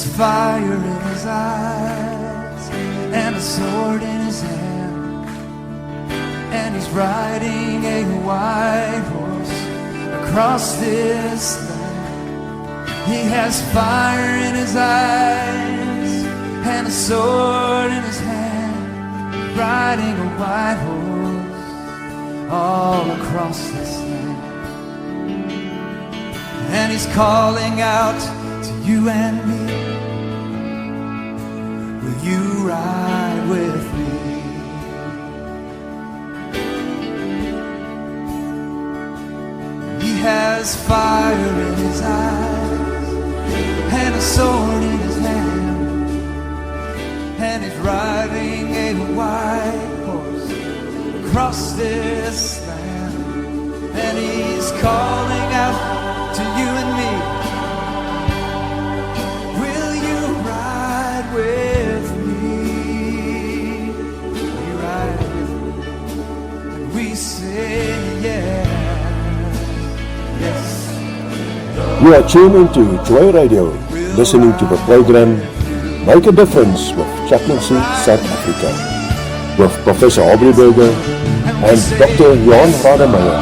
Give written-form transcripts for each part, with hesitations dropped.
has fire in his eyes and a sword in his hand, and he's riding a white horse across this land. He has fire in his eyes and a sword in his hand, riding a white horse all across this land. And he's calling out to you and me, will you ride with me? He has fire in his eyes and a sword in his hand, and he's riding a white horse across this land. And he's calling out to you and me, will you ride with me? Will you ride with me? And we say yeah, yes. You are tuned into Joy Radio, listening to the program Make a Difference with Chaplaincy South Africa, with Professor Aubrey Burger and Dr. Johan Rademeyer,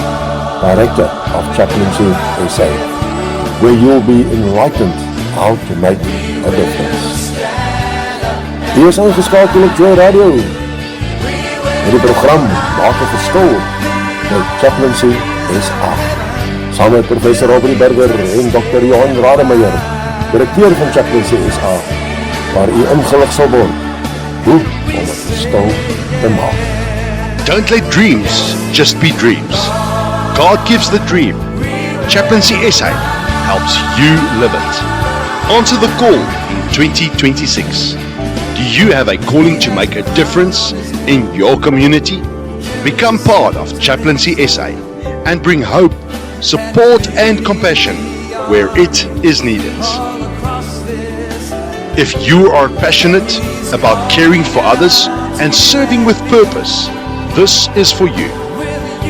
Director of Chaplaincy SA, where you'll be enlightened how to make a difference. Hier is ingeskakel op Joy Radio met die program Maak 'n Verskil met Chaplaincy SA, saam met Professor Aubrey Burger en Dr. Johan Rademeyer, Direkteur van Chaplaincy SA, waar u ingelig sal word hoe om 'n verskil te maak. Don't let dreams just be dreams. God gives the dream. Chaplaincy SA helps you live it. Answer the call in 2026. Do you have a calling to make a difference in your community? Become part of Chaplaincy SA and bring hope, support and compassion where it is needed. If you are passionate about caring for others and serving with purpose, this is for you.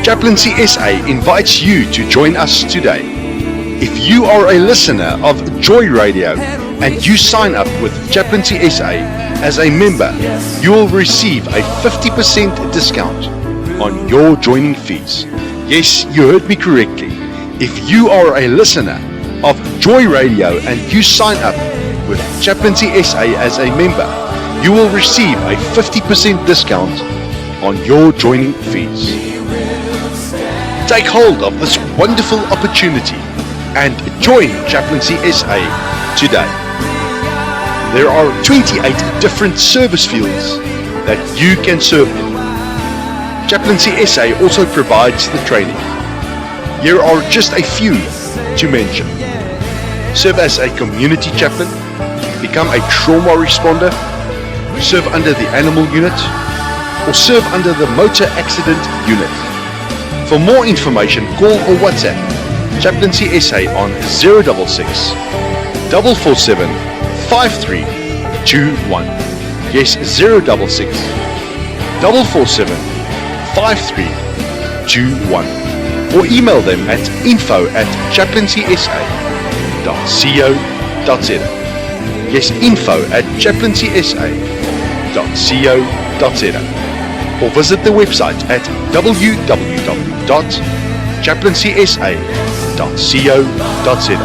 Chaplaincy SA invites you to join us today. If you are a listener of Joy Radio and you sign up with Chaplaincy SA as a member, you will receive a 50% discount on your joining fees. Yes, you heard me correctly. If you are a listener of Joy Radio and you sign up with Chaplaincy SA as a member, you will receive a 50% discount on your joining fees. Take hold of this wonderful opportunity and join Chaplaincy SA today. There are 28 different service fields that you can serve in. Chaplaincy SA also provides the training. Here are just a few to mention. Serve as a community chaplain, become a trauma responder, serve under the animal unit, or serve under the motor accident unit. For more information, call or WhatsApp Chaplaincy SA on 066 447 5321. Yes, 066 447 5321. Or email them at info@chaplaincysa.co.za. Yes, info@chaplaincysa.co.za. Or visit the website at www.chaplaincysa.co.za.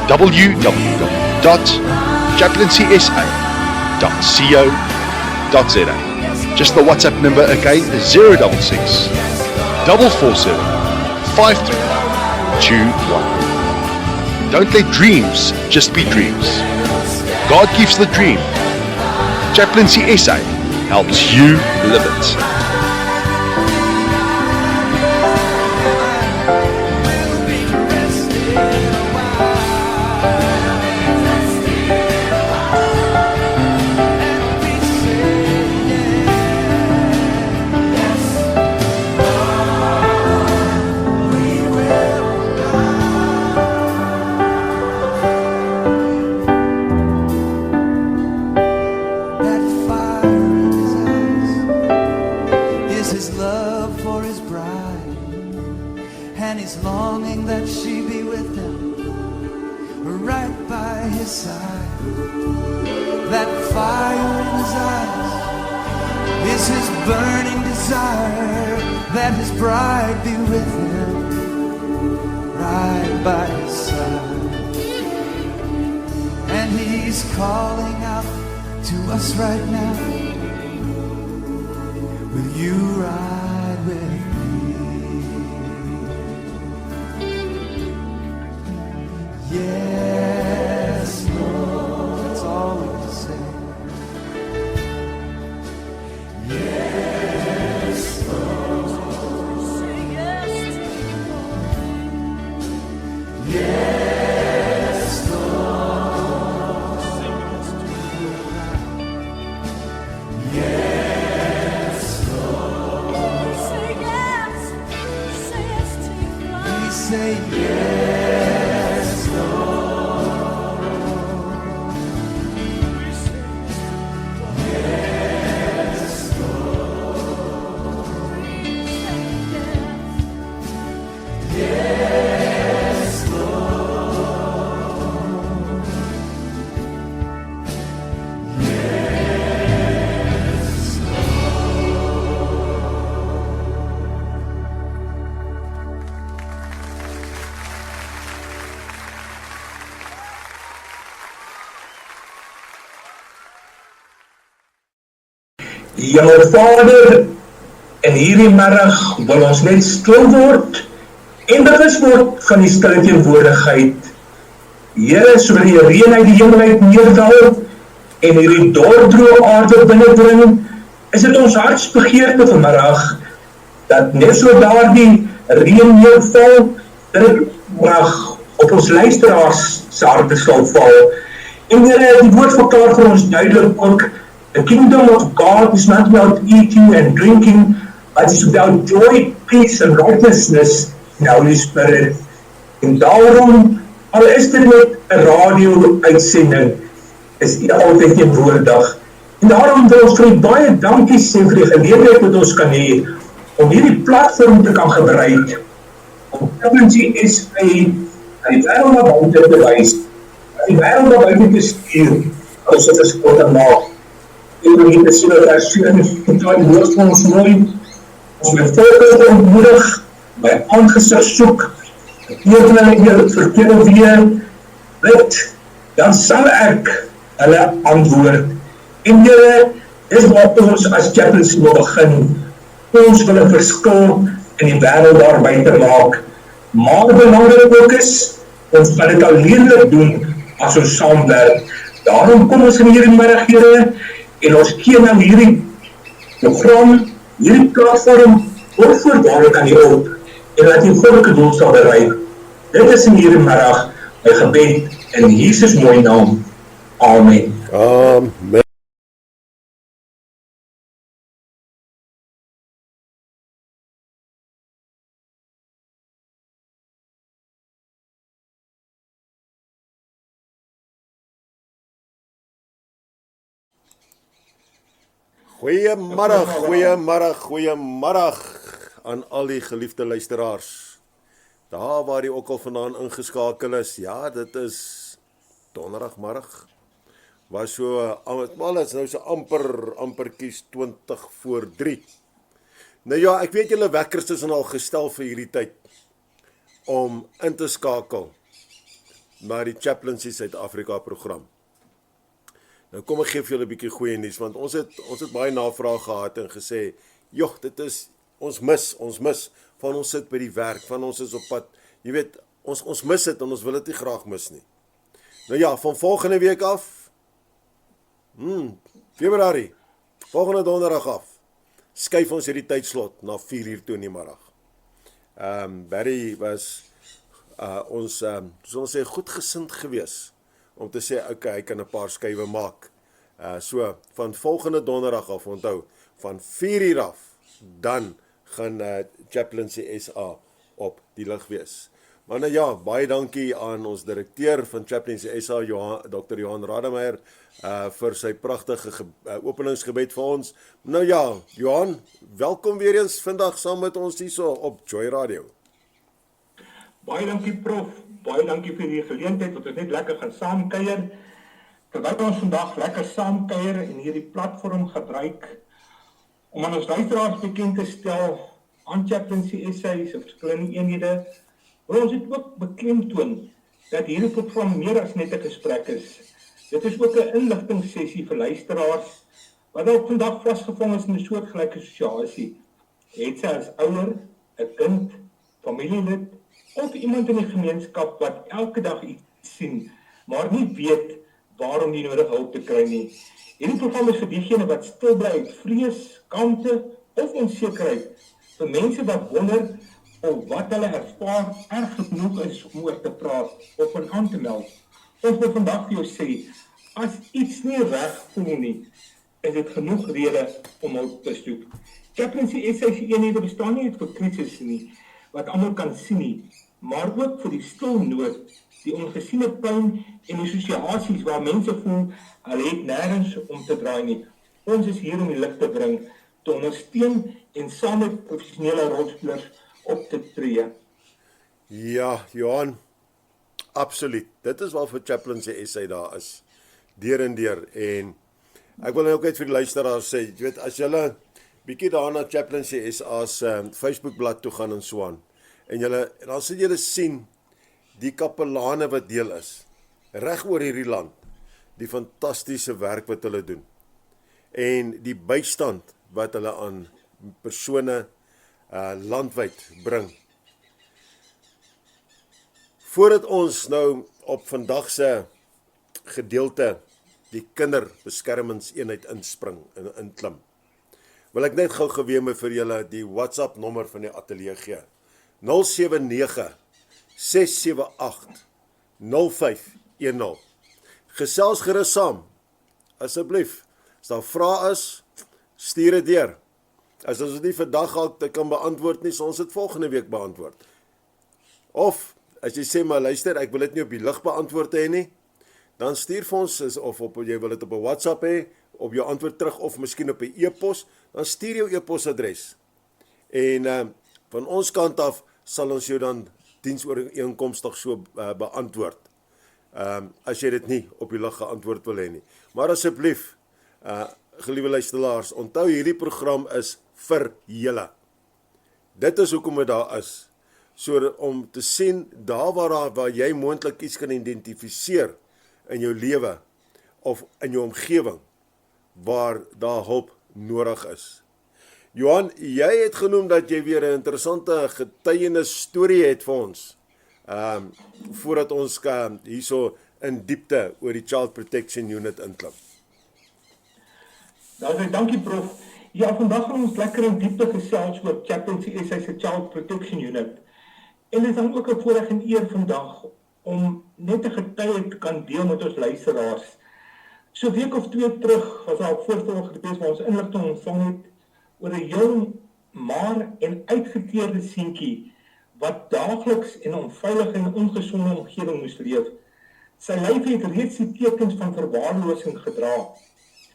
www.chaplaincysa.co.za. Just the WhatsApp number again is 066 447 5321. Don't let dreams just be dreams. God gives the dream. Chaplaincy SA helps you live it. and he's longing that she be with him right by his side. That fire in his eyes is his burning desire, that his bride be with him, right by his side. And he's calling out to us right now, will you ride with me? Yes, Lord, that's all we can say. Yes, Lord, say yes to you. Yes, Lord, yes, Lord, we say yes to you. We say yes, Lord. We say yes, Lord. Yes, Lord. Yes, Jou Vader, in hierdie middag wil ons net stil word en bewus word van die stille teenwoordigheid. Here, so die reën uit die hemel uit neerdal en hierdie dordroe aarde binnendring, is dit ons hartsbegeerte vanmiddag dat net so daardie reën neerval, dat dit mag op ons luisteraars se harte sal val. En Here, die woord verklaar vir ons duidelik ook, the kingdom of God is not about eating and drinking, but it's about joy, peace and righteousness in the Holy Spirit. En daarom, al is dit net 'n radio-uitsending, is U altyd teenwoordig. En daarom wil ons vir U baie dankie sê vir die geleentheid wat ons kan hê om hierdie platform te kan gebruik, om Chaplaincy SA aan die wêreld na buite te wys, aan die wêreld na buite te stuur, as dit is wat te maak. En we need te sien dat daar studenten die woord van ons mooi, ons met volk ontmoedig, by aangesig soek, tekening in die verkeerde weer, bid, dan sal ek hulle antwoord. En Here, dis wat ons as Chaplaincy wil begin. Ons wil 'n verskil in die wêreld daar buite maak. Maar belangrik ook is, ons kan dit alleenlik doen as ons saamwerk. Daarom kom ons in hierdie middag, Here, en ons gee nou hierdie program, hierdie platform, voorwaardelik aan die op, en dat die volke doel sal bereik. Dit is in hierdie middag my gebed in Jesus mooi naam. Amen. Amen. Goeiemiddag aan al die geliefde luisteraars. Daar waar die ook al vandaan ingeskakel is, ja, dit is donderdagmiddag. Was so, maar is nou so amper kies 20 voor 3. Nou ja, ek weet julle wekkers is al gestel vir hierdie tyd om in te skakel na die Chaplaincy Suid-Afrika program. Nou kom ek gee vir julle 'n bietjie goeie nuus, want ons het baie navraag gehad en gesê, joh, dit is, ons mis, van ons sit by die werk, van ons is op pad, jy weet, ons mis dit en ons wil dit nie graag mis nie. Nou ja, van volgende week af, Februarie, volgende donderdag af, skuif ons hierdie tydslot na 4 uur toe in die middag. Barry was, ons sê, goedgesind gewees, om te sê, okay, hy kan 'n paar skuwe maak. So, van volgende donderdag af, onthou, van 4 uur af, dan gaan Chaplaincy SA op die lig wees. Maar nou ja, baie dankie aan ons direkteur van Chaplaincy SA, Dr. Johan Rademeier, vir sy pragtige openingsgebed vir ons. Nou ja, Johan, welkom weer eens vandag saam met ons hierso op Joy Radio. Baie dankie prof, baie dankie vir die geleentheid wat ons net lekker gaan saamkuier. Terwyl ons vandag lekker saamkuier en hierdie platform gebruik om aan ons luisteraars bekend te stel aan Chaplaincy SA se verskillende eenhede, wil ons dit ook beklemtoon dat hierdie program meer as net 'n gesprek is. Dit is ook 'n inligtingssessie vir luisteraars wat ook vandag vasgevang is in 'n soortgelyke situasie. Het sy as ouer, 'n kind, familielid of iemand in die gemeenskap wat elke dag iets sien, maar nie weet waarom die nodige hulp te kry nie. Hierdie program is vir diegene wat stil bly uit vrees, skaamte of onsekerheid, vir mense wat wonder of wat hulle ervaar erg genoeg is om oor te praat of om aan te meld. Ons wil vandag vir jou sê, as iets nie reg voel nie, is dit genoeg rede om hulp te soek. Chaplaincy SA se eenhede bestaan nie net vir krisis nie, wat almal kan sien nie, maar ook vir die stil nood, die ongesiene pyn en die situasies waar mense voel, hulle het nêrens om te draai nie. Ons is hier om die lig te bring, te ondersteun en saam met professionele rolspelers op te tree. Ja, Johan, absoluut. Dit is waarvoor Chaplaincy SA daar is, deur en deur. En ek wil ook net vir die luisteraars sê, jy weet, as julle bietjie daarna Chaplaincy SA se Facebookblad toe gaan en so aan, en dan sal julle sien die kapelane wat deel is, reg oor hierdie land, die fantastiese werk wat hulle doen, en die bystand wat hulle aan persone landwyd bring. Voordat ons nou op vandag se gedeelte die kinderbeskermingseenheid inspring en inklim, wil ek net gou geweeme vir julle die WhatsApp nommer van die ateljee gee. 079 678 0510. Gesels gerus saam, asseblief. As daar vrae is, stuur dit deur. As ons dit nie vandag al kan beantwoord nie, sal ons dit volgende week beantwoord. Of, as jy sê, maar luister, ek wil dit nie op die lug beantwoord hê nie, dan stuur vir ons, of jy wil dit op 'n WhatsApp hê, op jou antwoord terug, of miskien op 'n e-pos, dan stuur jou e-posadres. En van ons kant af sal ons jou dan diensooreenkomstig so beantwoord. As jy dit nie op die lug geantwoord wil hê nie. Maar asseblief, geliewe luisteraars, onthou hierdie program is vir julle. Dit is hoekom dit daar is. So om te sien, daar waar jy moontlik iets kan identifiseer in jou lewe of in jou omgewing, waar daar hulp nodig is. Johan, jy het genoem dat jy weer 'n interessante getuienis storie het vir ons, voordat ons hierso in diepte oor die Child Protection Unit inklim. Dankie prof. Ja, vandag gaan ons lekker in diepte gesels oor Chaplaincy SA se Child Protection Unit. En dit is dan ook 'n voorreg en eer vandag om net 'n getuie te kan deel met ons luisteraars. So 'n week of 2 terug was daar 'n voorstel gewees waar ons inligting ontvang het oor 'n jong, maar en uitgeteerde seentjie wat daagliks in 'n onveilige en ongesonde omgewing moes leef. Sy lyf het reeds die tekens van verwaarlosing gedra.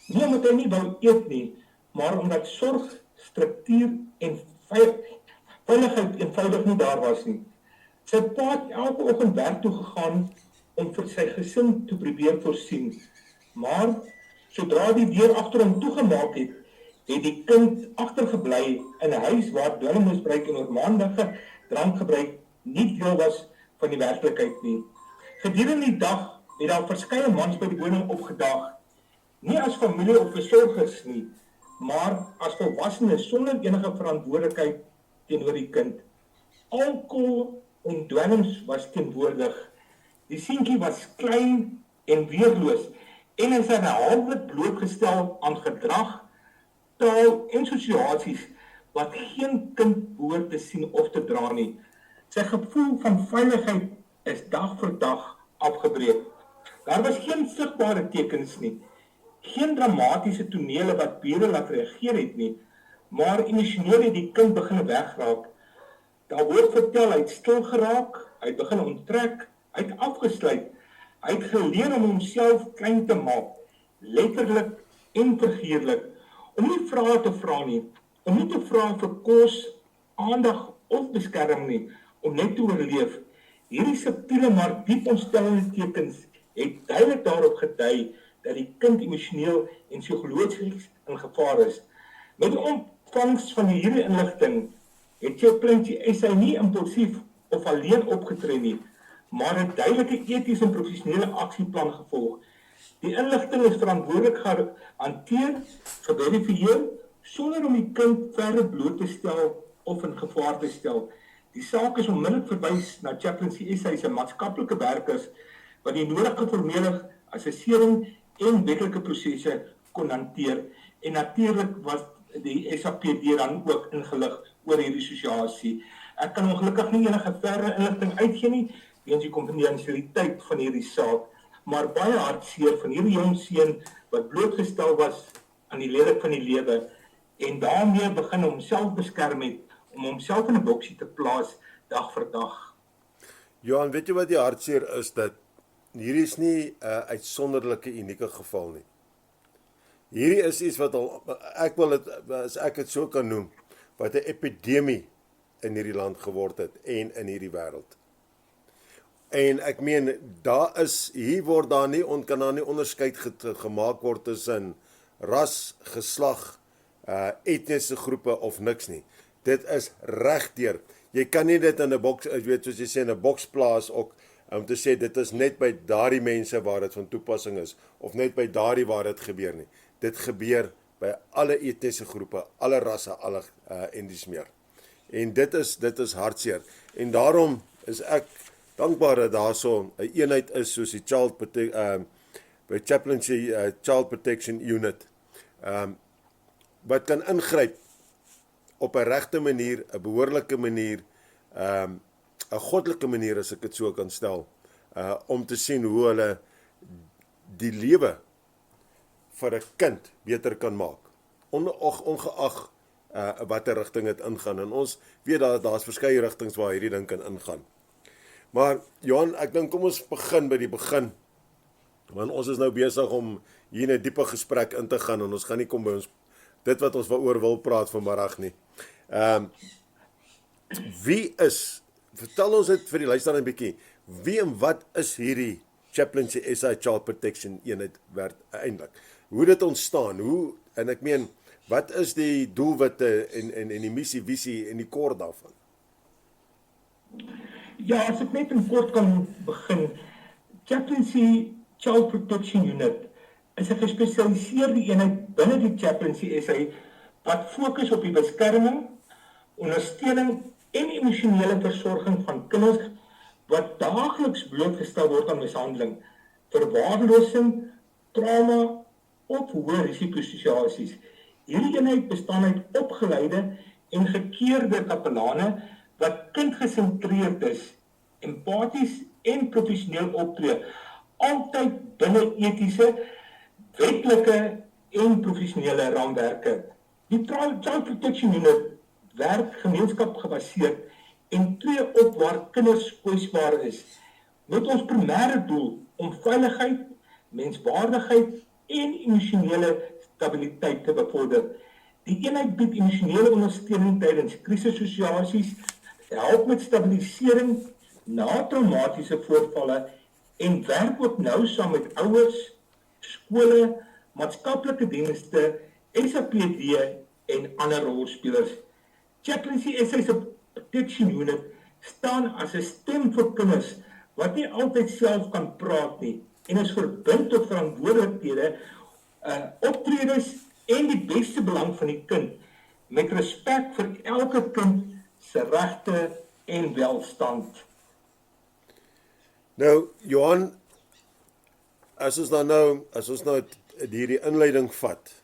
Nie omdat hy nie wou eet nie, maar omdat sorg, struktuur en veiligheid eenvoudig nie daar was nie. Sy pa het elke oggend werk toe gegaan om vir sy gesin te probeer voorsien. Maar sodra die deur agter hom toegemaak het, het die kind agtergebly in 'n huis waar dwelmmisbruik en oormaandige drankgebruik nie deel was van die werklikheid nie. Gedurende die dag het daar verskeie mans by die woning opgedaag, nie as familie of versorgers nie, maar as volwassenes sonder enige verantwoordelikheid teenoor die kind. Alkohol en dwelms was teenwoordig. Die seentjie was klein en weerloos en is herhaaldelik blootgestel aan gedrag, taal en situasies wat geen kind behoort te sien of te dra nie. Sy gevoel van veiligheid is dag vir dag afgebreek. Daar was geen sigbare tekens nie, geen dramatiese tonele wat bure laat reageer het nie, maar emosioneel het die kind begin wegraak. Daar word vertel, hy het stil geraak, hy het begin onttrek, hy het afgesluit, hy het geleer om homself klein te maak, letterlik en figuurlik, om nie vrae te vra nie, om nie te vra vir kos, aandag of beskerming nie, om net te oorleef. Hierdie subtiele maar diep ontstellende tekens het duidelik daarop gedui dat die kind emosioneel en psigologies in gevaar is. Met die ontvangs van hierdie inligting het Chaplaincy SA nie impulsief of alleen opgetree nie, maar 'n duidelike etiese en professionele aksieplan gevolg. Die inligting is verantwoordelik gehanteer, geverifieer, sonder om die kind verder bloot te stel of in gevaar te stel. Die saak is onmiddellik verwys na Chaplaincy SA se maatskaplike werkers wat die nodige formele assessering en wetlike prosesse kon hanteer. En natuurlik was die SAPD dan ook ingelig oor hierdie situasie. Ek kan ongelukkig nie enige verdere inligting uitgee nie, weens die konfidensialiteit van hierdie saak, maar baie hartseer van hierdie jong seun wat blootgestel was aan die lelik van die lewe en daarmee begin homself beskerm het om homself in 'n boksie te plaas dag vir dag. Johan, weet jy wat die hartseer is, dat hierdie is nie 'n uitsonderlike unieke geval nie. Hierdie is iets wat al, ek wil dit, as ek dit so kan noem, wat 'n epidemie in hierdie land geword het en in hierdie wêreld. En ek meen, hier word daar nie, kan daar nie onderskeid gemaak word tussen ras, geslag, etniese groepe of niks nie. Dit is regdeur. Jy kan nie dit in 'n boks, soos jy sê, in 'n boks plaas ook, om te sê dit is net by daardie mense waar dit van toepassing is, of net by daardie waar dit gebeur nie. Dit gebeur by alle etniese groepe, alle rasse, alle en dis meer. En dit is hartseer. En daarom is ek dankbaar dat daar so 'n eenheid is soos die by Chaplaincy Child Protection Unit, wat kan ingryp op 'n regte manier, 'n behoorlike manier, 'n goddelike manier, as ek dit so kan stel, om te sien hoe hulle die lewe vir 'n kind beter kan maak, ongeag watter rigting dit ingaan. En ons weet daar's verskeie rigtings waar hierdie ding kan ingaan. Maar Johan, ek dink kom ons begin by die begin, want ons is nou besig om hier in 'n diepe gesprek in te gaan, en ons gaan nie kom by ons dit wat ons oor wil praat vanmiddag nie. Vertel ons dit vir die luisteraar 'n bietjie, wie en wat is hierdie Chaplaincy SA Child Protection eenheid eintlik? Hoe dit ontstaan, en ek meen, wat is die doelwitte en die missie, visie en die kort daarvan? Ja, as ek net in kort kan begin, Chaplaincy Child Protection Unit is 'n gespesialiseerde eenheid binne die Chaplaincy SA wat fokus op die beskerming, ondersteuning en emosionele versorging van kinders wat daagliks blootgestel word aan mishandeling, verwaarlosing, trauma of hoë risikosituasies. Hierdie eenheid bestaan uit opgeleide en gekeurde kapelane wat kindgesentreerd is, empaties en professioneel optree, altyd binne etiese, wetlike en professionele raamwerke. Die Child Protection Unit werk gemeenskapgebaseerd en tree op waar kinders kwesbaar is, met ons primêre doel om veiligheid, menswaardigheid en emosionele stabiliteit te bevorder. Die eenheid bied emosionele ondersteuning tydens krisissituasies, help met stabilisering na traumatiese voorvalle en werk ook nou saam met ouers, skole, maatskaplike dienste, SAPD en ander rolspelers. Chaplaincy SA se Protection Unit staan as 'n stem vir kinders wat nie altyd self kan praat nie en is verbind tot verantwoordelikhede, optredes en die beste belang van die kind met respek vir elke kind se regte en welstand. Nou, Johan, as ons nou hierdie inleiding vat,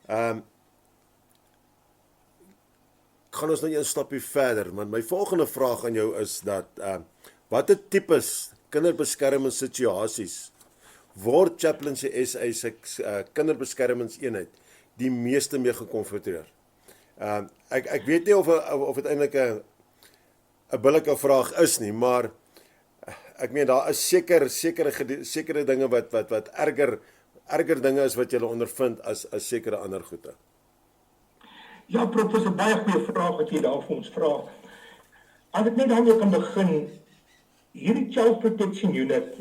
gaan ons nou een stapie verder, want my volgende vraag aan jou is dat, watter tipes kinderbeskermingssituasies word Chaplaincy SA se kinderbeskermingseenheid die meeste mee gekonfronteer? Ek weet nie of dit eintlik 'n billike vraag is nie, maar ek meen daar is sekere dinge wat erger dinge is wat jy ondervind as sekere ander goede. Ja, professor, baie goeie vraag wat jy daar vir ons vra. As ek net daarmee kan begin, hierdie Child Protection Unit,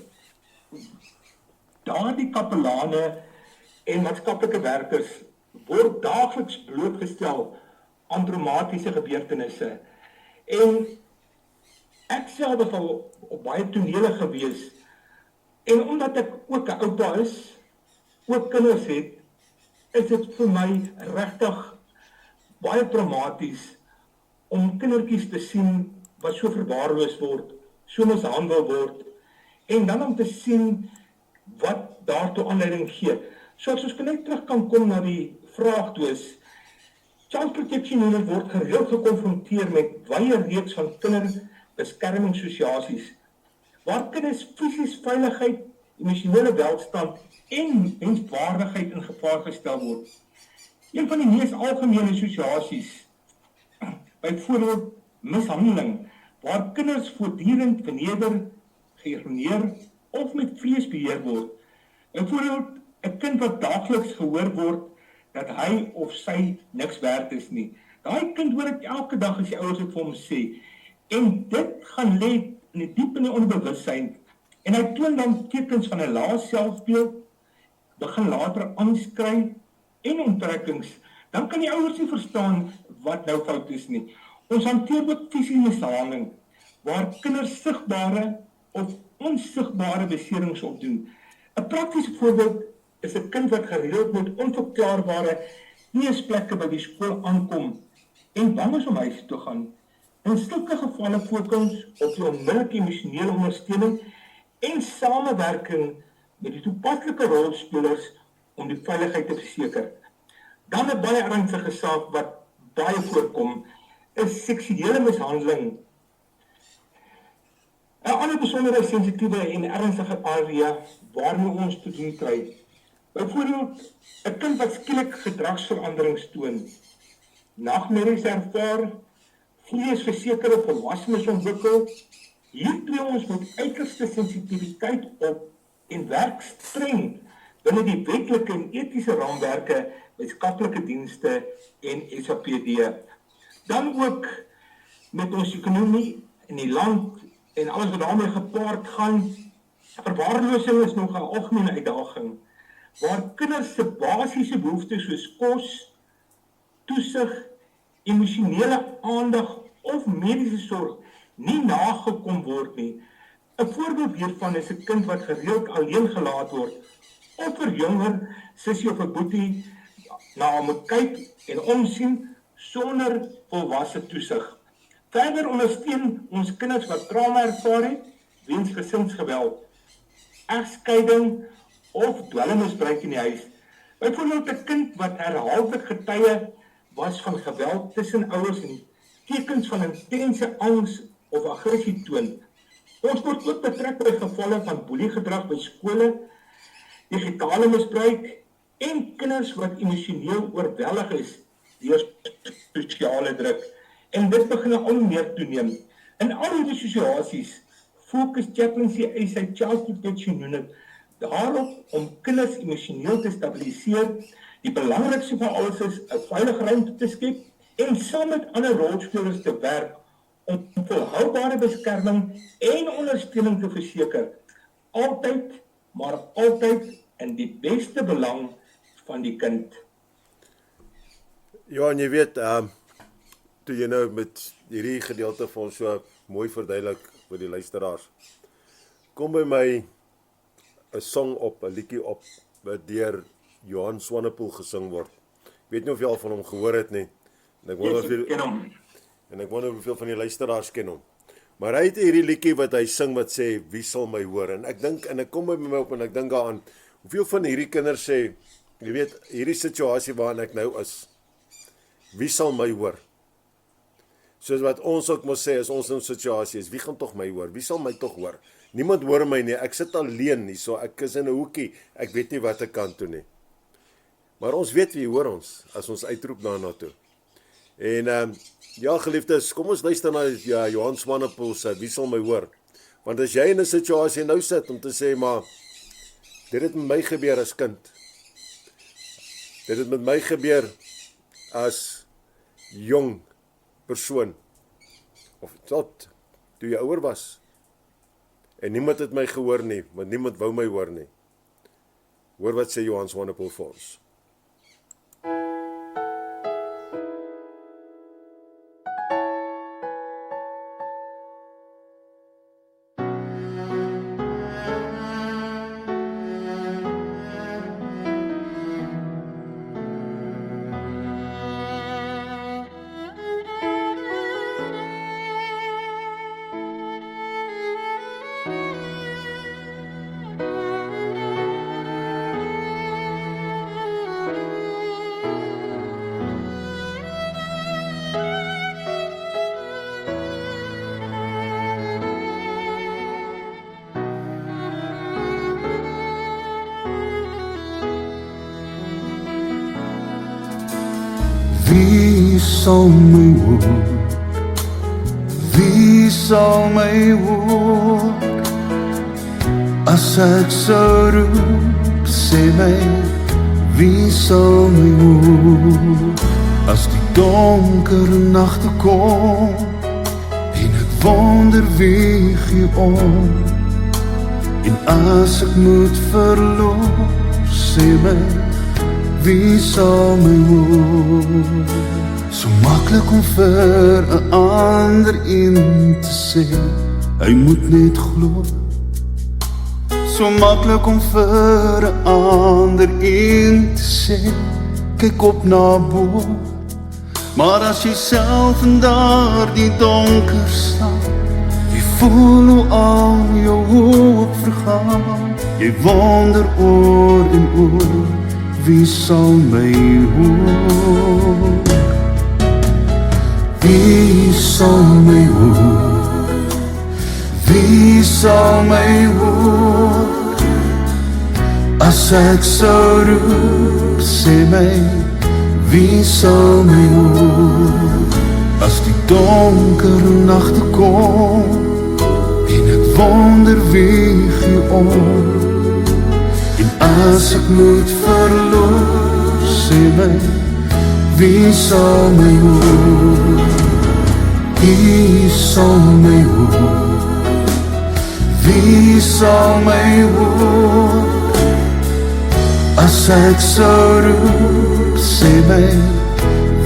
daardie kapelane en maatskaplike werkers word daagliks blootgestel aan traumatiese gebeurtenisse. En ek self was al op baie tonele gewees, en omdat ek ook 'n oupa is, ook kinders het, is dit vir my regtig baie traumaties om kindertjies te sien wat so verwaarloos word, so mishandel word, en dan om te sien wat daartoe aanleiding gee. So as ons net terug kan kom na die vraag toes, Child Protection Unit word gereeld gekonfronteer met wye reeks van kinderbeskermingsassosiasies, waar kinders fisies veiligheid, emosionele welstand en menswaardigheid in gevaar gestel word. Een van die mees algemene assosiasies, byvoorbeeld mishandeling, waar kinders voortdurend verneder, geïgnoreer of met vrees beheer word. Byvoorbeeld 'n kind wat daagliks gehoor word dat hy of sy niks werd is nie. Daai kind hoor dit elke dag as die ouers dit vir hom sê. En dit gaan lê in die diep in die onderbewussyn. En hy toon dan tekens van 'n lae selfbeeld, begin later angs kry en onttrekkings. Dan kan die ouers nie verstaan wat nou fout is nie. Ons hanteer ook fisiese mishandeling, waar kinders sigbare of onsigbare beserings opdoen. 'n Praktiese voorbeeld is 'n kind wat gereeld met onverklaarbare neesplekke by die skool aankom en bang is om huis toe gaan. In sulke gevalle fokus op die onmiddellike emosionele ondersteuning en samewerking met die toepaslike rolspelers om die veiligheid te verseker. Dan 'n baie ernstige saak wat baie voorkom, is seksuele mishandeling. 'n ander besondere sensitiewe en ernstige area waarmee ons te doen kry. Byvoorbeeld 'n kind wat skielik gedragsveranderings toon, nagmerries ervaar, vrees vir sekere volwassenes ontwikkel. Hier tree ons met uiterste sensitiwiteit op en werk streng binne die wetlike en etiese raamwerke, maatskaplike dienste en SAPD. Dan ook met ons ekonomie in die land en alles wat daarmee gepaard gaan. Verwaarlosing is nog 'n algemene uitdaging, waar kinders se basiese behoeftes soos kos, toesig, emosionele aandag of mediese sorg nie nagekom word nie. 'n Voorbeeld hiervan is 'n kind wat gereeld alleen gelaat word, of 'n jonger sussie of 'n boetie na hom moet kyk en omsien sonder volwasse toesig. Verder ondersteun ons kinders wat trauma ervaar het weens gesinsgeweld, egskeiding of dwelmmisbruik in die huis. Byvoorbeeld 'n kind wat herhaaldelik getuie was van geweld tussen ouers en tekens van intense angs of aggressie toon. Ons word ook betrek by gevalle van boeliegedrag by skole, digitale misbruik en kinders wat emosioneel oorweldig is deur sosiale druk. En dit begin al meer toeneem. In al hierdie situasies fokus Chaplaincy SA Child Protection Unit daarop om kinders emosioneel te stabiliseer. Die belangrikste van alles is 'n veilige ruimte te skep en saam met ander rolspelers te werk om volhoubare beskerming en ondersteuning te verseker. Altyd, maar altyd in die beste belang van die kind. Ja, en jy weet, toe jy nou met hierdie gedeelte van ons so mooi verduidelik vir die luisteraars, kom by my 'n song op, 'n liedjie op, wat deur Johan Swanepoel gesing word. Ek weet nie of jy al van hom gehoor het nie. En ek wonder hoeveel van die luisteraars ken hom. Maar hy het hierdie liedjie wat hy sing wat sê, wie sal my hoor? En ek dink, en ek kom by my op en ek dink daaraan, hoeveel van hierdie kinders sê, jy weet, hierdie situasie waarin ek nou is, wie sal my hoor? Soos wat ons ook moet sê, as ons in 'n situasie is, wie gaan tog my hoor? Wie sal my tog hoor? Niemand hoor my nie, ek sit alleen hier, so ek is in 'n hoekie, ek weet nie wat ek kan doen nie. Maar ons weet wie hoor ons, as ons uitroep daarna toe. En ja, geliefdes, kom ons luister na Johan Swanepoel se wie sal my hoor? Want as jy in 'n situasie nou sit om te sê, maar dit het met my gebeur as kind. Dit het met my gebeur as jong persoon. of tot toe jy ouer was. En niemand het my gehoor nie, want niemand wou my hoor nie. Hoor wat sê Johan Swanepoel vir ons. Wie sal my hoor? Wie sal my hoor? As ek sou roep, sê my, wie sal my hoor? As die donker nagte kom, en ek wonder wie gee om, en as ek moet verloor, sê my, wie sal my hoor? So maklik om vir 'n ander een te sê, hy moet net glo. So maklik om vir 'n ander een te sê, kyk op na bo. Maar as jy self in daardie donker staan, jy voel hoe al jou hoop vergaan, jy wonder oor en oor, wie sal my hoor? Wie sal my hoor? Wie sal my hoor? As ek sou roep, sê my, wie sal my hoor? As die donker nagte kom, en ek wonder wie gee om, en as ek moet verloor, sê my, wie sal my hoor? Wie sal my hoor? Wie sal my hoor? As ek sou roep, sê my,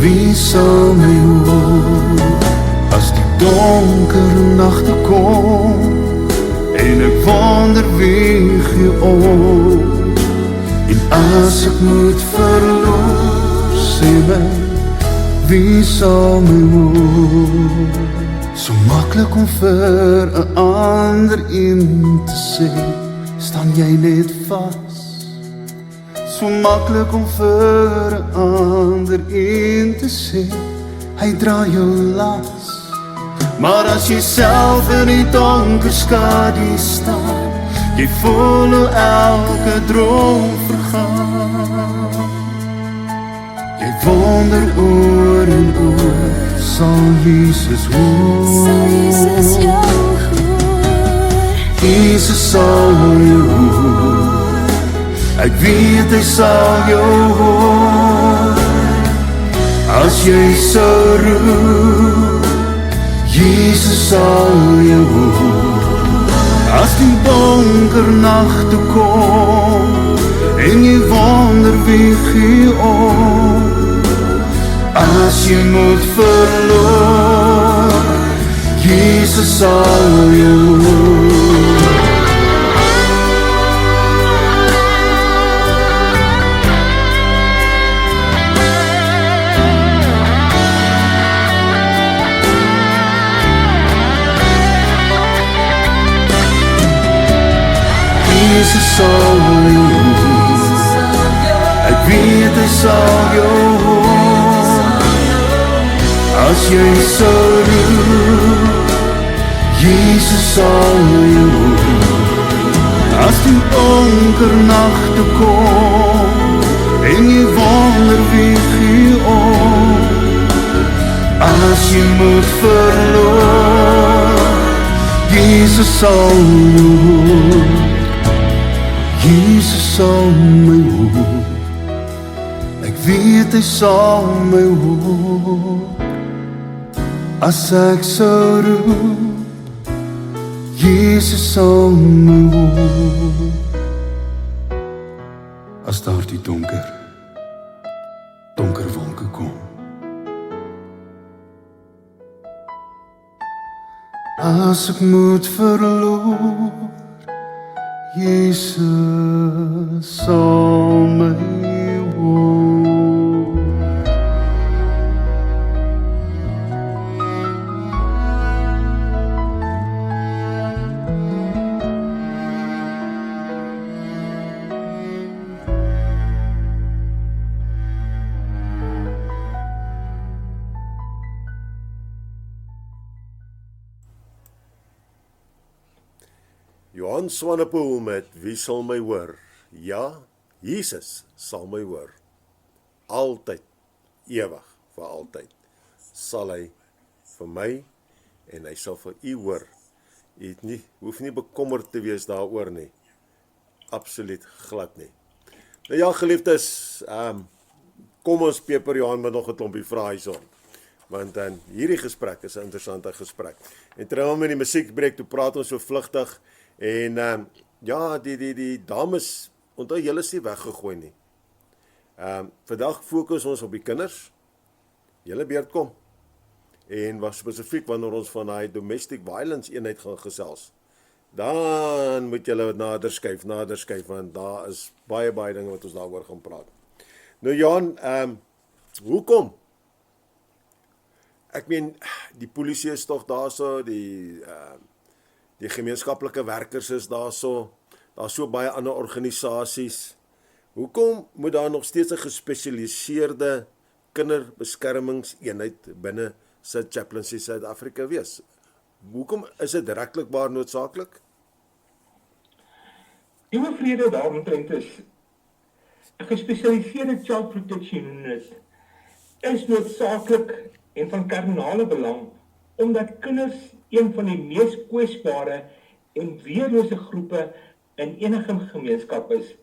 wie sal my hoor? As die donker nagte kom, en ek wonder wie gee om, en as ek moet verloor, sê my, wie sal my hoor? So maklik om vir 'n ander een te sê, staan jy net vas. So maklik om vir 'n ander een te sê, hy dra jou las. Maar as jy self in die donker skadu staan, jy voel hoe elke droom vergaan. Jy wonder oor en oor, sal Jesus hoor? Sal Jesus jou hoor? Jesus sal jou hoor. Ek weet hy sal jou hoor. As jy sou roep, Jesus sal jou hoor. As die donker nagte kom, en jy wonder wie gee om, as jy moet verloor, Jesus sal jou hoor. Jesus sal jou hoor. Ek weet hy sal jou hoor. As jy sou roep, Jesus sal jou hoor. As die donker nagte kom, en jy wonder wie gee om, as jy moet verloor, Jesus sal jou hoor. Jesus sal my hoor. Ek weet hy sal my hoor. As ek sou roep, Jesus sal my hoor. As daar die donker wolke kom. As ek moet verloor, Jesus sal my hoor. Johan Swanepoel met Wie sal my hoor? Ja, Jesus sal my hoor. Altyd, ewig, vir altyd, sal hy vir my en hy sal vir u hoor. U hoef nie bekommerd te wees daaroor nie. Absoluut glad nie. Nou ja, geliefdes, kom ons peper Johan met nog 'n klompie vrae hierson. Want dan hierdie gesprek is 'n interessante gesprek. En terwyl met die musiekbreek toe praat ons so vlugtig. En ja, die dames, onthou julle is nie weggegooi nie. Vandag fokus ons op die kinders. Julle beurt kom. En was spesifiek wanneer ons van daai domestic violence eenheid gaan gesels. Dan moet julle nader skuif, want daar is baie dinge wat ons daaroor gaan praat. Nou Jan, hoekom? Ek meen, die polisie is tog daarso, die gemeenskaplike werkers is daarso, daar's so baie ander organisasies. Hoekom moet daar nog steeds 'n gespesialiseerde kinderbeskermingseenheid binne St. Chaplaincy Suid-Afrika wees? Hoekom is dit reglikbaar noodsaaklik? Die vrede daaromtrent is 'n gespesialiseerde child protection unit is noodsaaklik en van kardinale belang omdat kinders een van die mees kwesbare en weerlose groepe in enige gemeenskap is.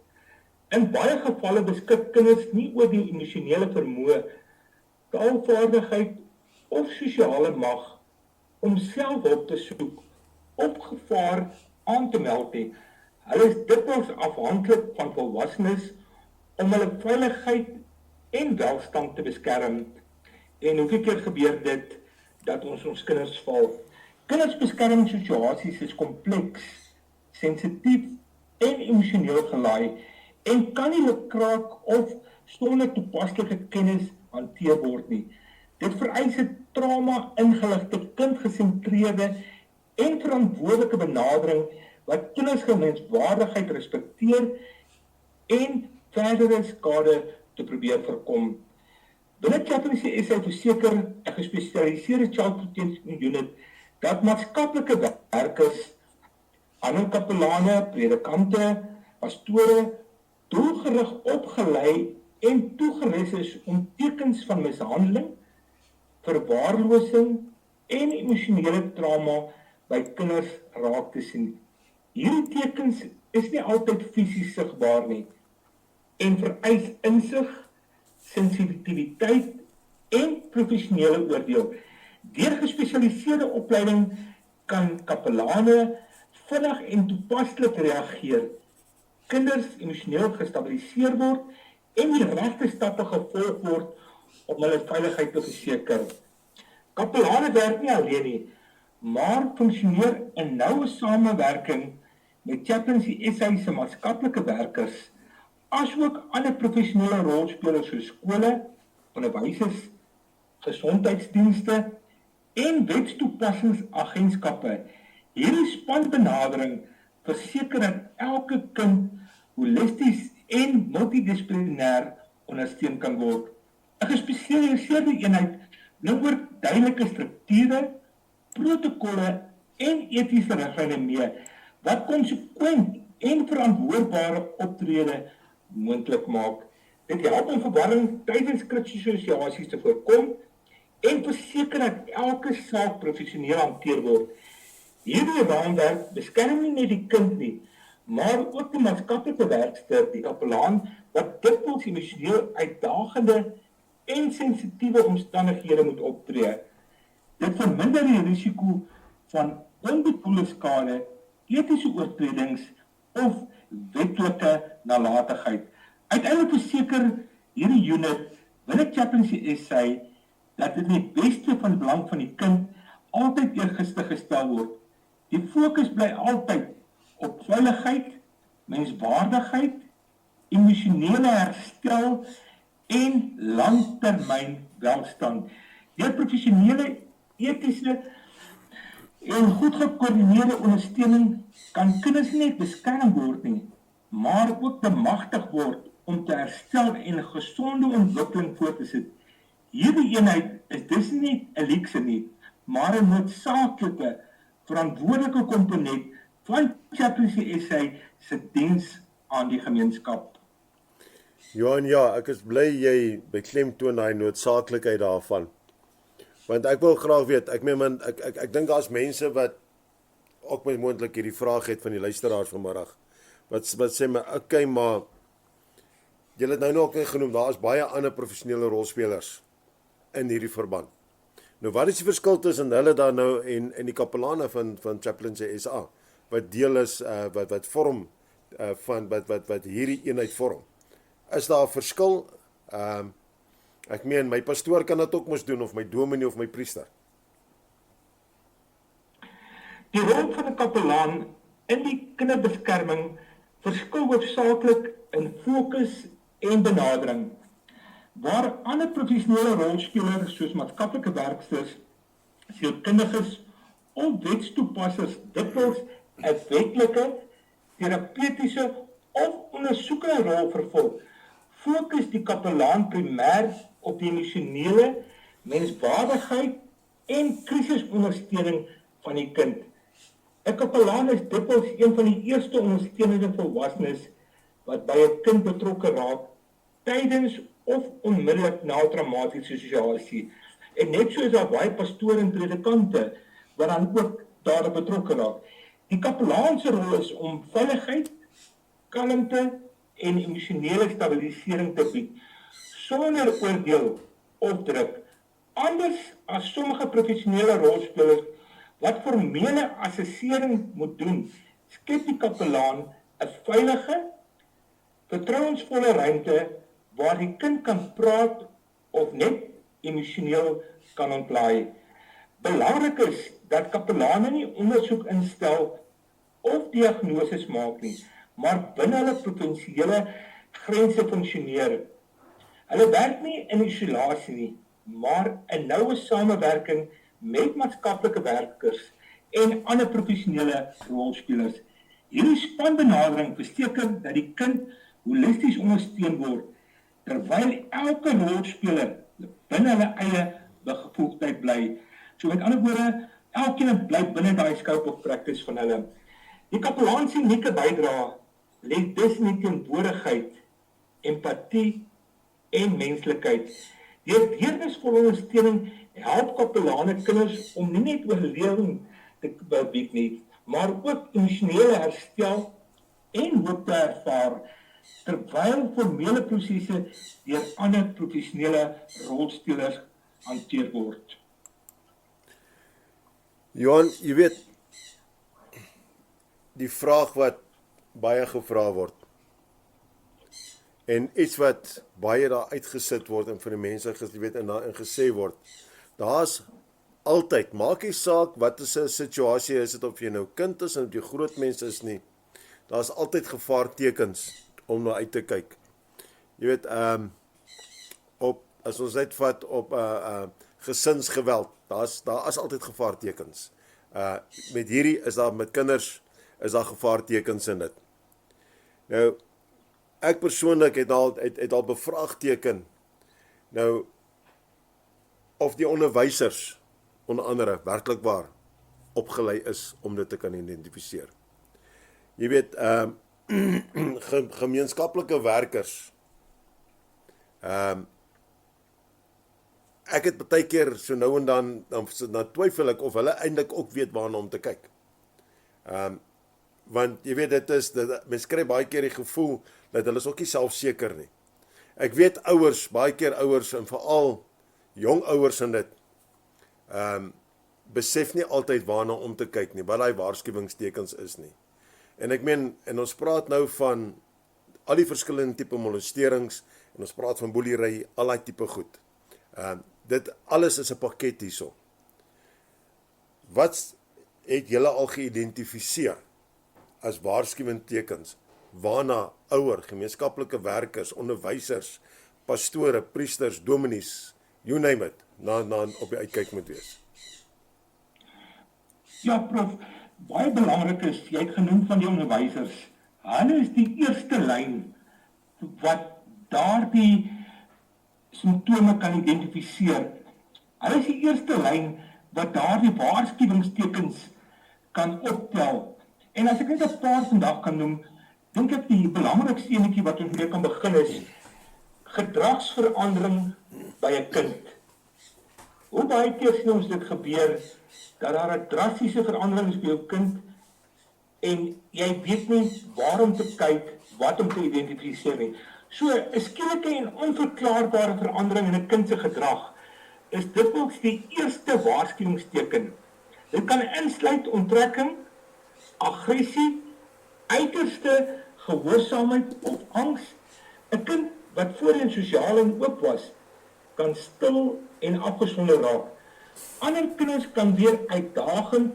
In baie gevalle beskik kinders nie oor die emosionele vermoë, taalvaardigheid of sosiale mag om self hulp te soek op gevaar aan te meld nie. Hulle is dikwels afhanklik van volwassenes om hulle veiligheid en welstand te beskerm. En hoeveel keer gebeur dit dat ons kinders val? Kindersbeskermingssituasies is kompleks, sensitief en emosioneel gelaai en kan nie lukraak of sonder toepaslike kennis hanteer word nie. Dit vereis 'n trauma-ingeligte, kindgesentreerde en verantwoordelike benadering wat kinders se menswaardigheid respekteer en verdere skade te probeer voorkom. Binne Chaplaincy SA verseker 'n gespesialiseerde child protection unit dat maatskaplike werkers, ander kapelane, predikante, pastore doelgerig opgelei en toegerus is om tekens van mishandeling, verwaarlosing en emosionele trauma by kinders raak te sien. Hierdie tekens is nie altyd fisies sigbaar nie en vereis insig, sensitiwiteit en professionele oordeel. Deur gespesialiseerde opleiding kan kapelane vinnig en toepaslik reageer, kinders emosioneel gestabiliseer word en die regte stappe gevolg word om hulle veiligheid te verseker. Kapelane werk nie alleen nie, maar funksioneer in noue samewerking met Chaplaincy SA se maatskaplike werkers, asook ander professionele rolspelers soos skole, onderwysers, gesondheidsdienste en wetstoepassingsagentskappe. Hierdie spanbenadering verseker dat elke kind holisties en multidissiplinêr ondersteun kan word. 'n Gespesialiseerde eenheid nou oor duidelike strukture, protokolle en etiese riglyne mee wat konsekwent en verantwoordbare optrede moontlik maak. Dit help om verwarring tydens krisissituasies te voorkom en verseker dat elke saak professioneel hanteer word. Hierdie raamwerk beskerm nie net die kind nie, maar ook die maatskaplike werkster, die kapelaan, wat dikwels emosioneel uitdagende en sensitiewe omstandighede moet optree. Dit verminder die risiko van onbedoelde skade, etiese oortredings of wetlike nalatigheid. Uiteindelik verseker hierdie unit binne Chaplaincy SA dat dit in die beste van die belang van die kind altyd eergister gestel word. Die fokus bly altyd op veiligheid, menswaardigheid, emosionele herstel en langtermyn welstand. Deur professionele, etiese en goed gekoördineerde ondersteuning kan kinders nie net beskerm word nie, maar ook bemagtig word om te herstel en 'n gesonde ontwikkeling voort te sit. Hierdie eenheid is dus nie 'n luukse nie, maar 'n noodsaaklike, verantwoordelike komponent van Chaplaincy SA se diens aan die gemeenskap. Johan, ja, ek is bly jy beklemtoon daai noodsaaklikheid daarvan. Want ek wil graag weet, ek dink daar's mense wat ook met moontlik hierdie vraag het van die luisteraars vanmiddag. Wat sê my, okay, maar jy het nou ook genoem, daar is baie ander professionele rolspelers in hierdie verband. Nou wat is die verskil tussen hulle daar nou en die kapelane van Chaplaincy SA wat deel is wat vorm van wat hierdie eenheid vorm? Is daar 'n verskil? Ek meen my pastoor kan dit ook mos doen of my dominee of my priester. Die rol van 'n kapelaan in die kinderbeskerming verskil hoofsaaklik in fokus en benadering. Waar ander professionele rolspelers soos maatskaplike werksters, sielkundiges of wetstoepassers dikwels 'n wetlike, terapeutiese of ondersoekende rol vervul, fokus die kapelaan primêr op die emosionele, menswaardigheid en krisisondersteuning van die kind. 'n Kapelaan is dikwels een van die eerste ondersteunende volwassenes wat by 'n kind betrokke raak tydens of onmiddellik na 'n traumatiese situasie. En net soos daar baie pastore en predikante wat dan ook daarbey betrokke raak. Die kapelaan se rol is om veiligheid, kalmte en emosionele stabilisering te bied, sonder oordeel of druk. Anders as sommige professionele rolspelers wat formele assessering moet doen, skep die kapelaan 'n veilige, vertrouensvolle ruimte waar die kind kan praat of net emosioneel kan ontlaai. Belangrik is dat kapelane nie ondersoek instel of diagnoses maak nie, maar binne hulle potensiële grense funksioneer. Hulle werk nie in isolasie nie, maar in noue samewerking met maatskaplike werkers en ander professionele rolspelers. Hierdie spanbenadering verseker dat die kind holisties ondersteun word, terwyl elke rolspeler binne hulle eie bevoegdheid bly. So met ander woorde, elkeen bly binne daai scope of practice van hulle. Die kapelaan se unieke bydrae lê dus in die teenwoordigheid, empatie en menslikheid. Deur deernisvolle ondersteuning help kapelane kinders om nie net oorlewing te bied nie, maar ook emosionele herstel en hoop te ervaar, terwyl formele prosesse deur ander professionele rolspelers hanteer word. Johan, jy weet, die vraag wat baie gevra word, en iets wat baie daar uitgesit word en vir die mense en gesê word, daar's altyd, maak nie saak wat is 'n situasie is dit of jy nou kind is en of jy groot mens is nie, daar's altyd gevaartekens om na uit te kyk. Jy weet, as ons net vat op gesinsgeweld, daar is altyd gevaartekens. Met hierdie is daar met kinders is daar gevaartekens in dit. Nou, ek persoonlik het al bevraagteken nou of die onderwysers onder andere werklik waar opgelei is om dit te kan identifiseer. Jy weet, gemeenskaplike werkers, ek het baie keer so nou en dan twyfel ek of hulle eintlik ook weet waarna om te kyk. Want jy weet, mens kry baie keer die gevoel dat hulle is ook nie selfseker nie. Ek weet ouers, baie keer ouers en veral jong ouers in dit, besef nie altyd waarna om te kyk nie, wat daai waarskuwingstekens is nie. En ek meen, en ons praat nou van al die verskillende tipe molesterings, en ons praat van boelery, al die tipe goed. Dit alles is 'n pakket hierso. Wat het julle al geïdentifiseer as waarskuwingstekens waarna ouer, gemeenskaplike werkers, onderwysers, pastore, priesters, dominees, you name it, na op die uitkyk moet wees? Ja, prof, baie belangrik is, jy het genoem van die onderwysers. Hulle is die eerste lyn wat daardie simptome kan identifiseer. Hulle is die eerste lyn wat daardie waarskuwingstekens kan optel. En as ek net 'n paar vandag kan noem, dink ek die belangrikste enetjie wat ons mee kan begin is gedragsverandering by 'n kind. Hoe baie keer sien ons dit gebeur, dat daar 'n drastiese verandering is by jou kind, en jy weet nie waarom te kyk, wat om te identifiseer nie. So, 'n skielike en onverklaarbare verandering in 'n kind se gedrag is dikwels die eerste waarskuwingsteken. Dit kan insluit onttrekking, aggressie, uiterste gehoorsaamheid of angs. 'n Kind wat voorheen sosiaal en oop was, kan stil en afgesonder raak. Ander kinders kan weer uitdagend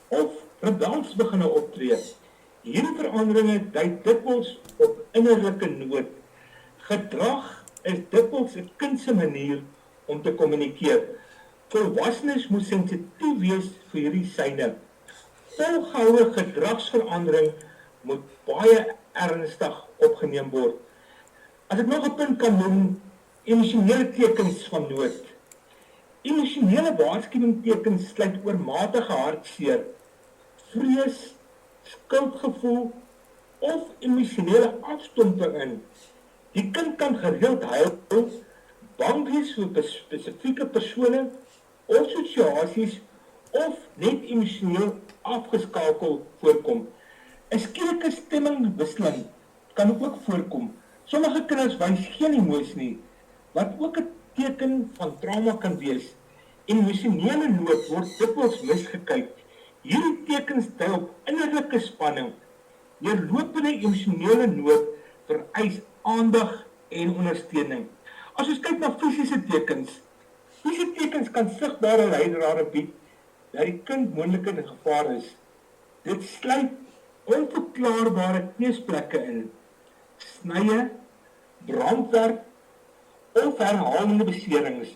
of rebels begin optree. Hierdie veranderinge dui dikwels op innerlike nood. Gedrag is dikwels 'n kind se manier om te kommunikeer. Volwassenes moet sensitief wees vir hierdie seine. Volgehoue gedragsverandering moet baie ernstig opgeneem word. As ek nog 'n punt kan noem, emosionele tekens van nood. Emosionele waarskuwingstekens sluit oormatige hartseer, vrees, skuldgevoel of emosionele afstomping in. Die kind kan gereeld huil, bang wees vir spesifieke persone of situasies of net emosioneel afgeskakel voorkom. 'n Skielike stemmingwisseling kan ook voorkom. Sommige kinders wys geen emosie nie, wat ook 'n teken van trauma kan wees. Emosionele nood word dikwels misgekyk. Hierdie tekens dui op innerlike spanning. Deurlopende emosionele nood vereis aandag en ondersteuning. As ons kyk na fisiese tekens kan sigbare leidrade bied dat die kind moontlik in gevaar is. Dit sluit onverklaarbare kneesplekke in, snye, brandwerk of herhalende beserings.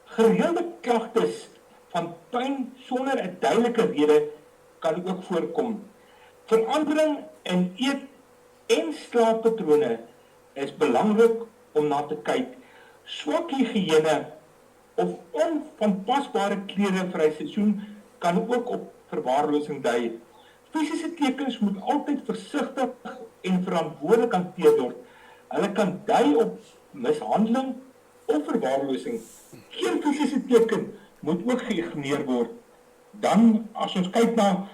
Gereelde klagtes van pyn sonder 'n duidelike rede kan ook voorkom. Verandering in eet- en slaappatrone is belangrik om na te kyk. Swak higiëne of onvanpasbare klere vir 'n seisoen kan ook op verwaarlosing dui. Fisiese tekens moet altyd versigtig en verantwoordelik hanteer word. Hulle kan dui op mishandeling of verwaarlosing. Geen fisiese teken moet ook geïgnoreer word. Dan, as ons kyk na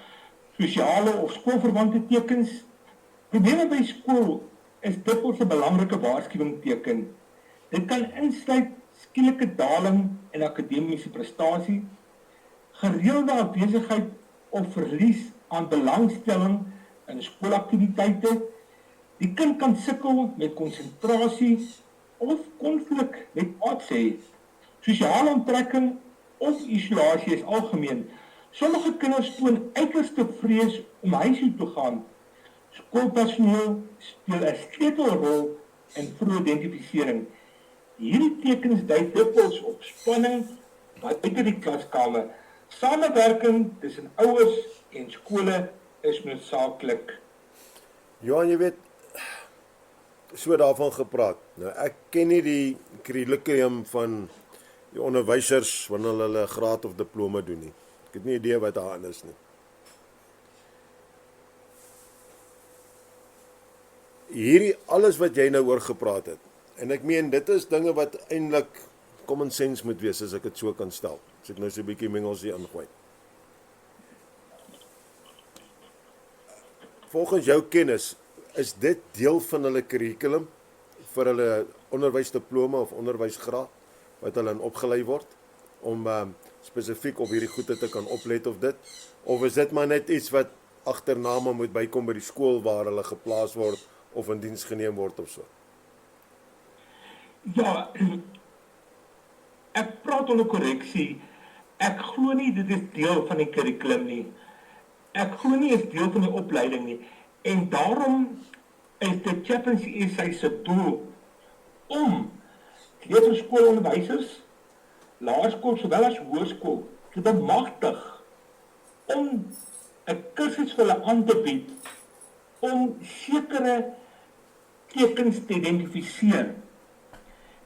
sosiale of skoolverwante tekens, probleme by skool is dikwels 'n belangrike waarskuwingsteken. Dit kan insluit skielike daling in akademiese prestasie, gereelde afwesigheid of verlies aan belangstelling in skoolaktiwiteite. Die kind kan sukkel met konsentrasie of konflik met arts hê. Sosiale onttrekking of isolasie is algemeen. Sommige kinders toon uiterste vrees om huis toe te gaan. Skoolpersoneel speel 'n sleutelrol in vroeë identifisering. Hierdie tekens dui dikwels op spanning buite die klaskamer. Samewerking tussen ouers en skole is noodsaaklik. Johan, jy weet, so daarvan gepraat. Nou, ek ken nie die curriculum van die onderwysers wanneer hulle 'n graad of diploma doen nie. Ek het nie idee wat daarin is nie. Hierdie alles wat jy nou oor gepraat het, en ek meen dit is dinge wat eintlik common sense moet wees, as ek dit so kan stel. As ek nou so 'n bietjie mengels hier ingooi. Volgens jou kennis, is dit deel van hulle curriculum vir hulle onderwysdiploma of onderwysgraad wat hulle in opgelei word om spesifiek op hierdie goede te kan oplet of is dit maar net iets wat agtername moet bykom by die skool waar hulle geplaas word of in diens geneem word of so? Ja, ek praat onder korreksie. Ek glo nie dit is deel van die kurrikulum nie. Ek glo nie is deel van die opleiding nie. En daarom is dit Chaplaincy SA se doel om kleuterskoolonderwysers, laerskool sowel as hoërskool te bemagtig om 'n kursus vir hulle aan te bied om sekere tekens te identifiseer.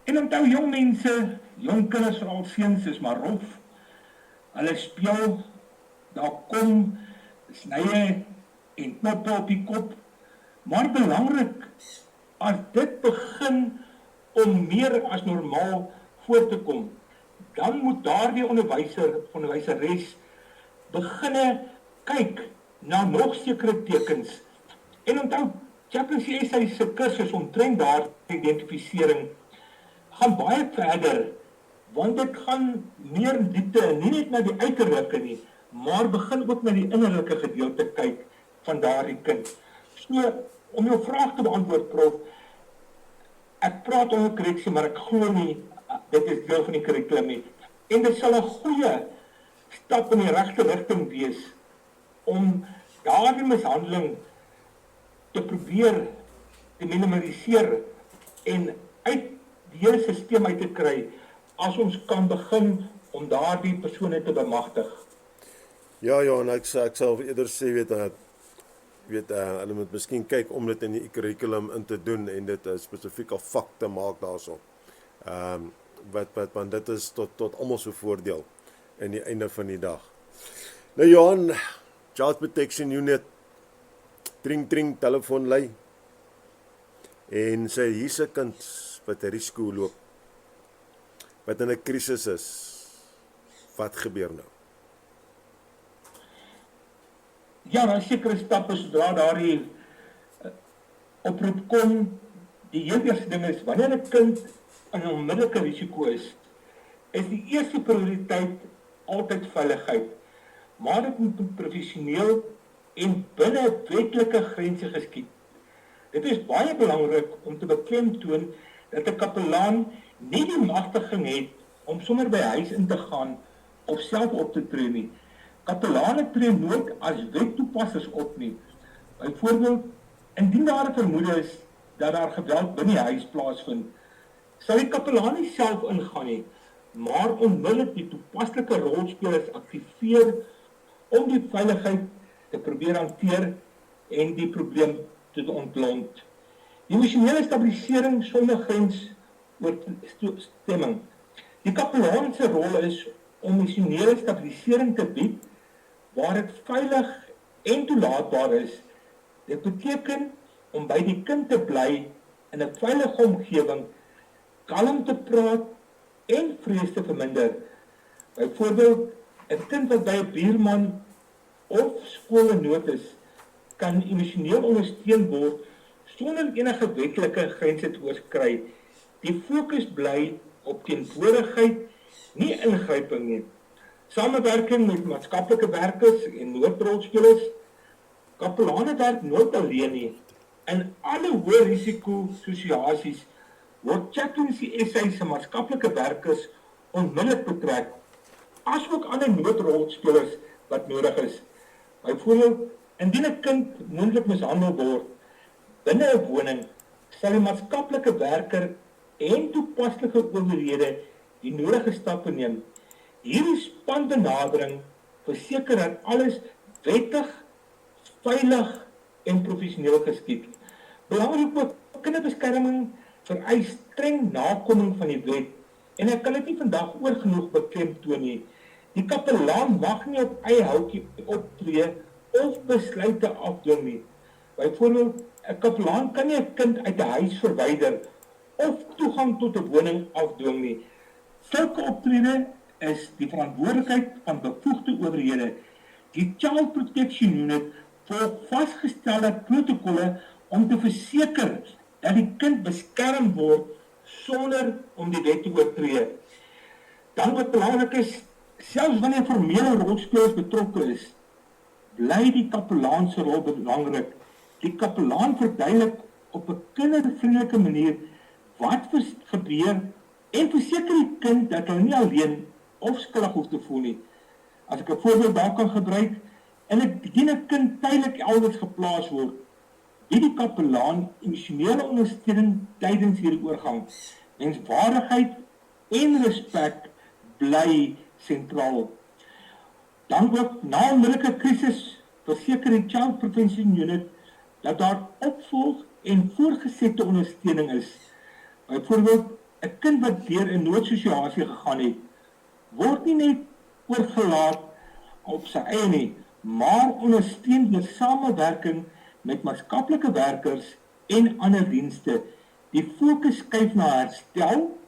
En onthou jong mense, jong kinders veral seuns is maar rof. Hulle speel, daar kom snye en knoppe op die kop. Maar belangrik, as dit begin om meer as normaal voor te kom, dan moet daardie onderwyseres beginne kyk na nog sekere tekens. En onthou, Chaplaincy SA se kursus omtrent daardie identifisering gaan baie verder, want dit gaan meer diepte, nie net na die uiterlike nie, maar begin ook na die innerlike gedeelte kyk van daardie kind. So, om jou vraag te beantwoord, Prof, ek praat onder korreksie, maar ek glo nie, dit is deel van die kurrikulum nie. En dit sal 'n goeie stap in die regte rigting wees, om daardie mishandeling te probeer te minimaliseer en uit die hele stelsel uit te kry, as ons kan begin om daardie persone te bemagtig. Ja, en ek sal eerder sê, hulle moet miskien kyk om dit in die kurrikulum in te doen en dit 'n spesifieke vak te maak daarso. Want dit is tot almal se voordeel in die einde van die dag. Nou Johan, Child Protection Unit, tring, telefoonlei, en sê, hier's 'n kind wat 'n risiko loop, wat in 'n krisis is, wat gebeur nou? Ja, daar is sekere stappe sodra daardie oproep kom. Die heel eerste ding is, wanneer 'n kind in 'n onmiddellike risiko is die eerste prioriteit altyd veiligheid. Maar dit moet professioneel en binne wetlike grense geskied. Dit is baie belangrik om te beklemtoon dat 'n kapelaan nie die magtiging het om sommer by huis in te gaan of self op te tree nie. Kapelane tree nooit as wettoepassers op nie. Byvoorbeeld, indien daar 'n vermoede is dat daar geweld binne die huis plaasvind, sal die kapelaan nie self ingaan nie, maar onmiddellik die toepaslike rolspelers aktiveer om die veiligheid te probeer hanteer en die probleem te ontlont. Emosionele stabilisering sonder grensoorstemming. Die kapelaan se rol is om emosionele stabilisering te bied waar dit veilig en toelaatbaar is. Dit beteken om by die kind te bly in 'n veilige omgewing, kalm te praat en vrees te verminder. Byvoorbeeld, 'n kind wat by 'n buurman of skool in nood is, kan emosioneel ondersteun word sonder enige wetlike grense te oorskry. Die fokus bly op teenwoordigheid, nie ingryping nie. Samewerking met maatskaplike werkers en noodrolspelers. Kapelane werk nooit alleen nie. In alle hoë risiko situasies word Chaplaincy SA se maatskaplike werkers onmiddellik betrek, asook ander noodrolspelers wat nodig is. Byvoorbeeld, indien 'n kind moontlik mishandel word binne 'n woning, sal die maatskaplike werker en toepaslike owerhede die nodige stappe neem. Hierdie spanbenadering verseker dat alles wettig, veilig en professioneel geskied. Belangrik ook, kinderbeskerming vereis streng nakoming van die wet, en ek kan dit nie vandag oorgenoeg beklemtoon nie. Die kapelaan mag nie op eie houtjie optree of besluite afdwing nie. Byvoorbeeld, 'n kapelaan kan nie 'n kind uit 'n huis verwyder of toegang tot 'n woning afdwing nie. Sulke optrede is die verantwoordelikheid van bevoegde owerhede. Die Child Protection Unit volg vasgestelde protokolle om te verseker dat die kind beskerm word sonder om die wet te oortree. Dan wat belangrik is, selfs wanneer formele rolspelers betrokke is, bly die kapelaan se rol belangrik. Die kapelaan verduidelik op 'n kindervriendelike manier wat gebeur en verseker die kind dat hulle nie alleen of skuldig hoef te voel nie. As ek 'n voorbeeld daar kan gebruik, en indien 'n kind tydelik elders geplaas word, bied die kapelaan emosionele ondersteuning tydens hierdie oorgang. Menswaardigheid en respek bly sentraal. Dan ook na 'n onmiddellike krisis verseker die Child Prevention Unit dat daar opvolg en voortgesette ondersteuning is. Byvoorbeeld, 'n kind wat deur 'n noodsituasie gegaan het, word nie net oorgelaat op sy eie nie, maar ondersteun deur samewerking met maatskaplike werkers en ander dienste. Die fokus skuif na herstel,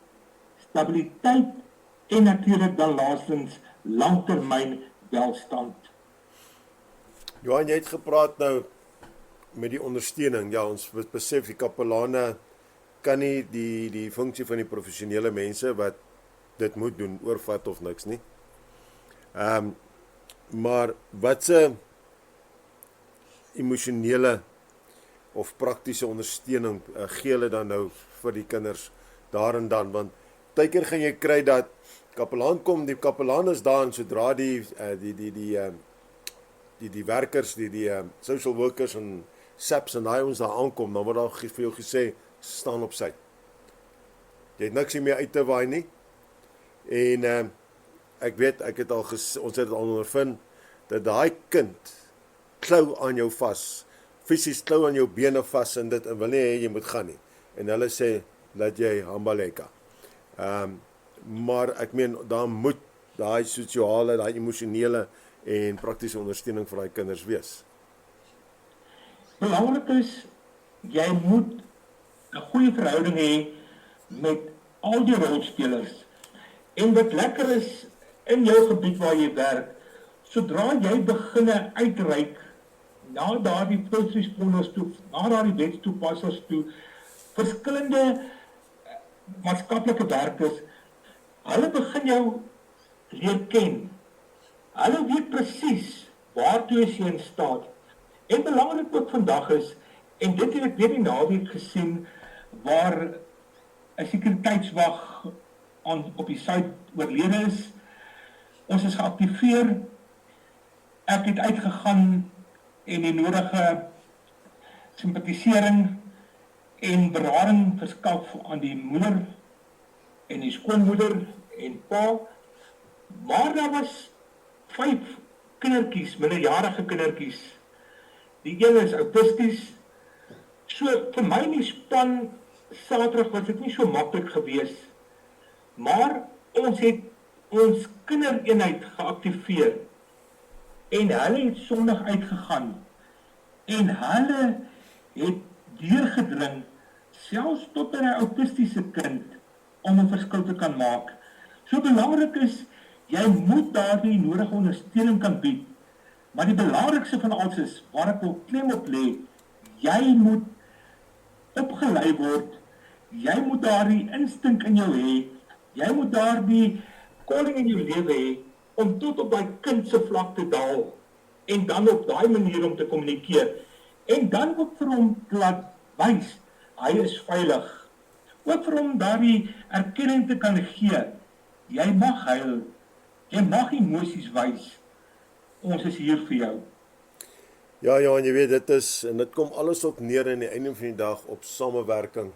stabiliteit en natuurlik dan laastens langtermyn welstand. Johan, jy het gepraat nou met die ondersteuning. Ja, ons besef die kapelane kan nie die funksie van die professionele mense wat dit moet doen oorvat of niks nie. Maar wat se emosionele of praktiese ondersteuning gee hulle dan nou vir die kinders daar en dan, want partykeer gaan jy kry dat kapelaan kom, die kapelaan is daar en sodra die werkers, die social workers en SAPs en daai ons daar aankom, dan word daar vir jou gesê, staan op sy. Jy het niks meer uit te waai nie. En ek weet, ons het al ondervind, dat daai kind klou aan jou vas, fisies klou aan jou bene vas en dit, en wil nie hê jy moet gaan nie. En hulle sê, dat jy hambaleka. Maar ek meen, daar moet daai sosiale, daai emosionele en praktiese ondersteuning vir daai kinders wees. Belangrik is, jy moet 'n goeie verhouding hê met al die rolspelers. En wat lekker is in jou gebied waar jy werk, sodra jy beginne uitreik na daardie first responders toe, na daardie wetstoepassers toe, verskillende maatskaplike werkers, hulle begin jou leer ken. Hulle weet presies waartoe is jy in staat. En belangrik ook vandag is, en dit het ek weer die naweek gesien, waar 'n sekuriteitswag op die site oorlede is. Ons is geaktiveer. Ek het uitgegaan en die nodige simpatisering en berading verskaf aan die moeder en die skoonmoeder en pa. Maar daar was 5 kindertjies, minderjarige kindertjies. Die een is autisties. So vir my in die span Saterdag was dit nie so maklik gewees. Maar ons het ons kindereenheid geaktiveer. En hulle het Sondag uitgegaan. En hulle het deurgedring, selfs tot by 'n autistiese kind, om 'n verskil te kan maak. So belangrik is, jy moet daardie nodige ondersteuning kan bied. Maar die belangrikste van alles is, waar ek wil klem op lê, jy moet opgelei word, jy moet daardie instink in jou hê, jy moet daardie calling in jou lewe hê, om tot op daai kind se vlak te daal, en dan op daai manier om te kommunikeer, en dan ook vir hom te laat wys, hy is veilig, ook vir hom daardie erkenning te kan gee, jy mag huil, jy mag emosies wys, ons is hier vir jou. Ja, Johan, jy weet, dit kom alles op neer in die einde van die dag op samewerking,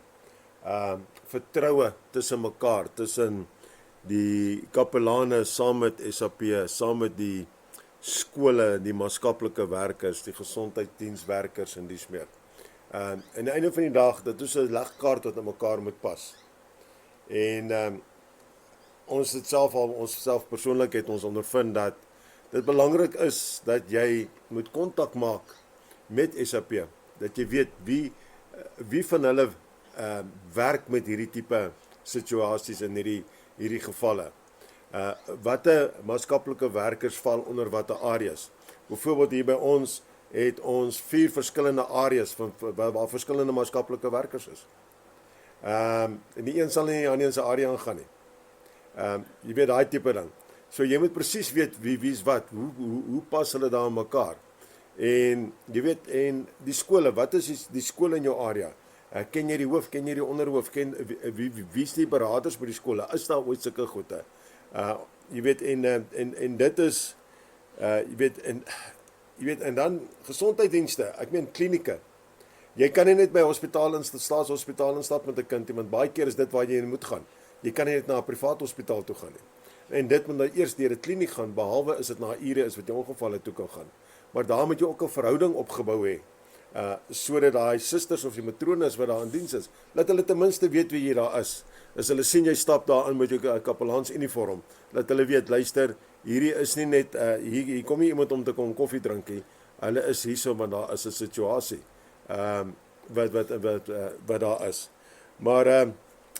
vertroue tussen mekaar, tussen die kapelane saam met SAP, saam met die skole, die maatskaplike werkers, die gesondheidsdienswerkers en dies meer. En die einde van die dag, dit is 'n legkaart wat in mekaar moet pas. En ons het self persoonlik het ons ondervind dat dit belangrik is dat jy moet kontak maak met SAP, dat jy weet wie van hulle werk met hierdie tipe situasies in hierdie gevalle. Watter maatskaplike werkers val onder watter areas. Byvoorbeeld hier by ons het ons 4 verskillende areas waar verskillende maatskaplike werkers is. En die een sal nie aan die een se area aangaan nie. Jy weet daai tipe ding. So jy moet presies weet wie's wat, hoe pas hulle daar in mekaar. En jy weet, en die skole, wat is die skole in jou area? Ken jy die hoof, ken jy die onderhoof, wie's die beraders by die skole? Is daar ooit sulke goede? Jy weet, en dit is, jy weet, en dan gesondheidsdienste, ek meen klinieke. Jy kan nie net by staatshospitaal instap met 'n kind nie, want baie keer is dit waar jy moet gaan. Jy kan nie net na 'n privaat hospitaal toe gaan nie. En dit moet nou eers deur 'n kliniek gaan, behalwe is dit na ure is wat jy ongevalle toe kan gaan. Maar daar moet jy ook 'n verhouding opgebou hê. Sodat daai susters of die matrones wat daar in diens is, laat hulle ten minste weet wie jy daar is. As hulle sien jy stap daar in met jou kapelaansuniform, laat hulle weet, luister, hierdie is nie net, hier kom nie iemand om te kom koffie drink nie, hulle is hierso want daar is 'n situasie wat daar is. Maar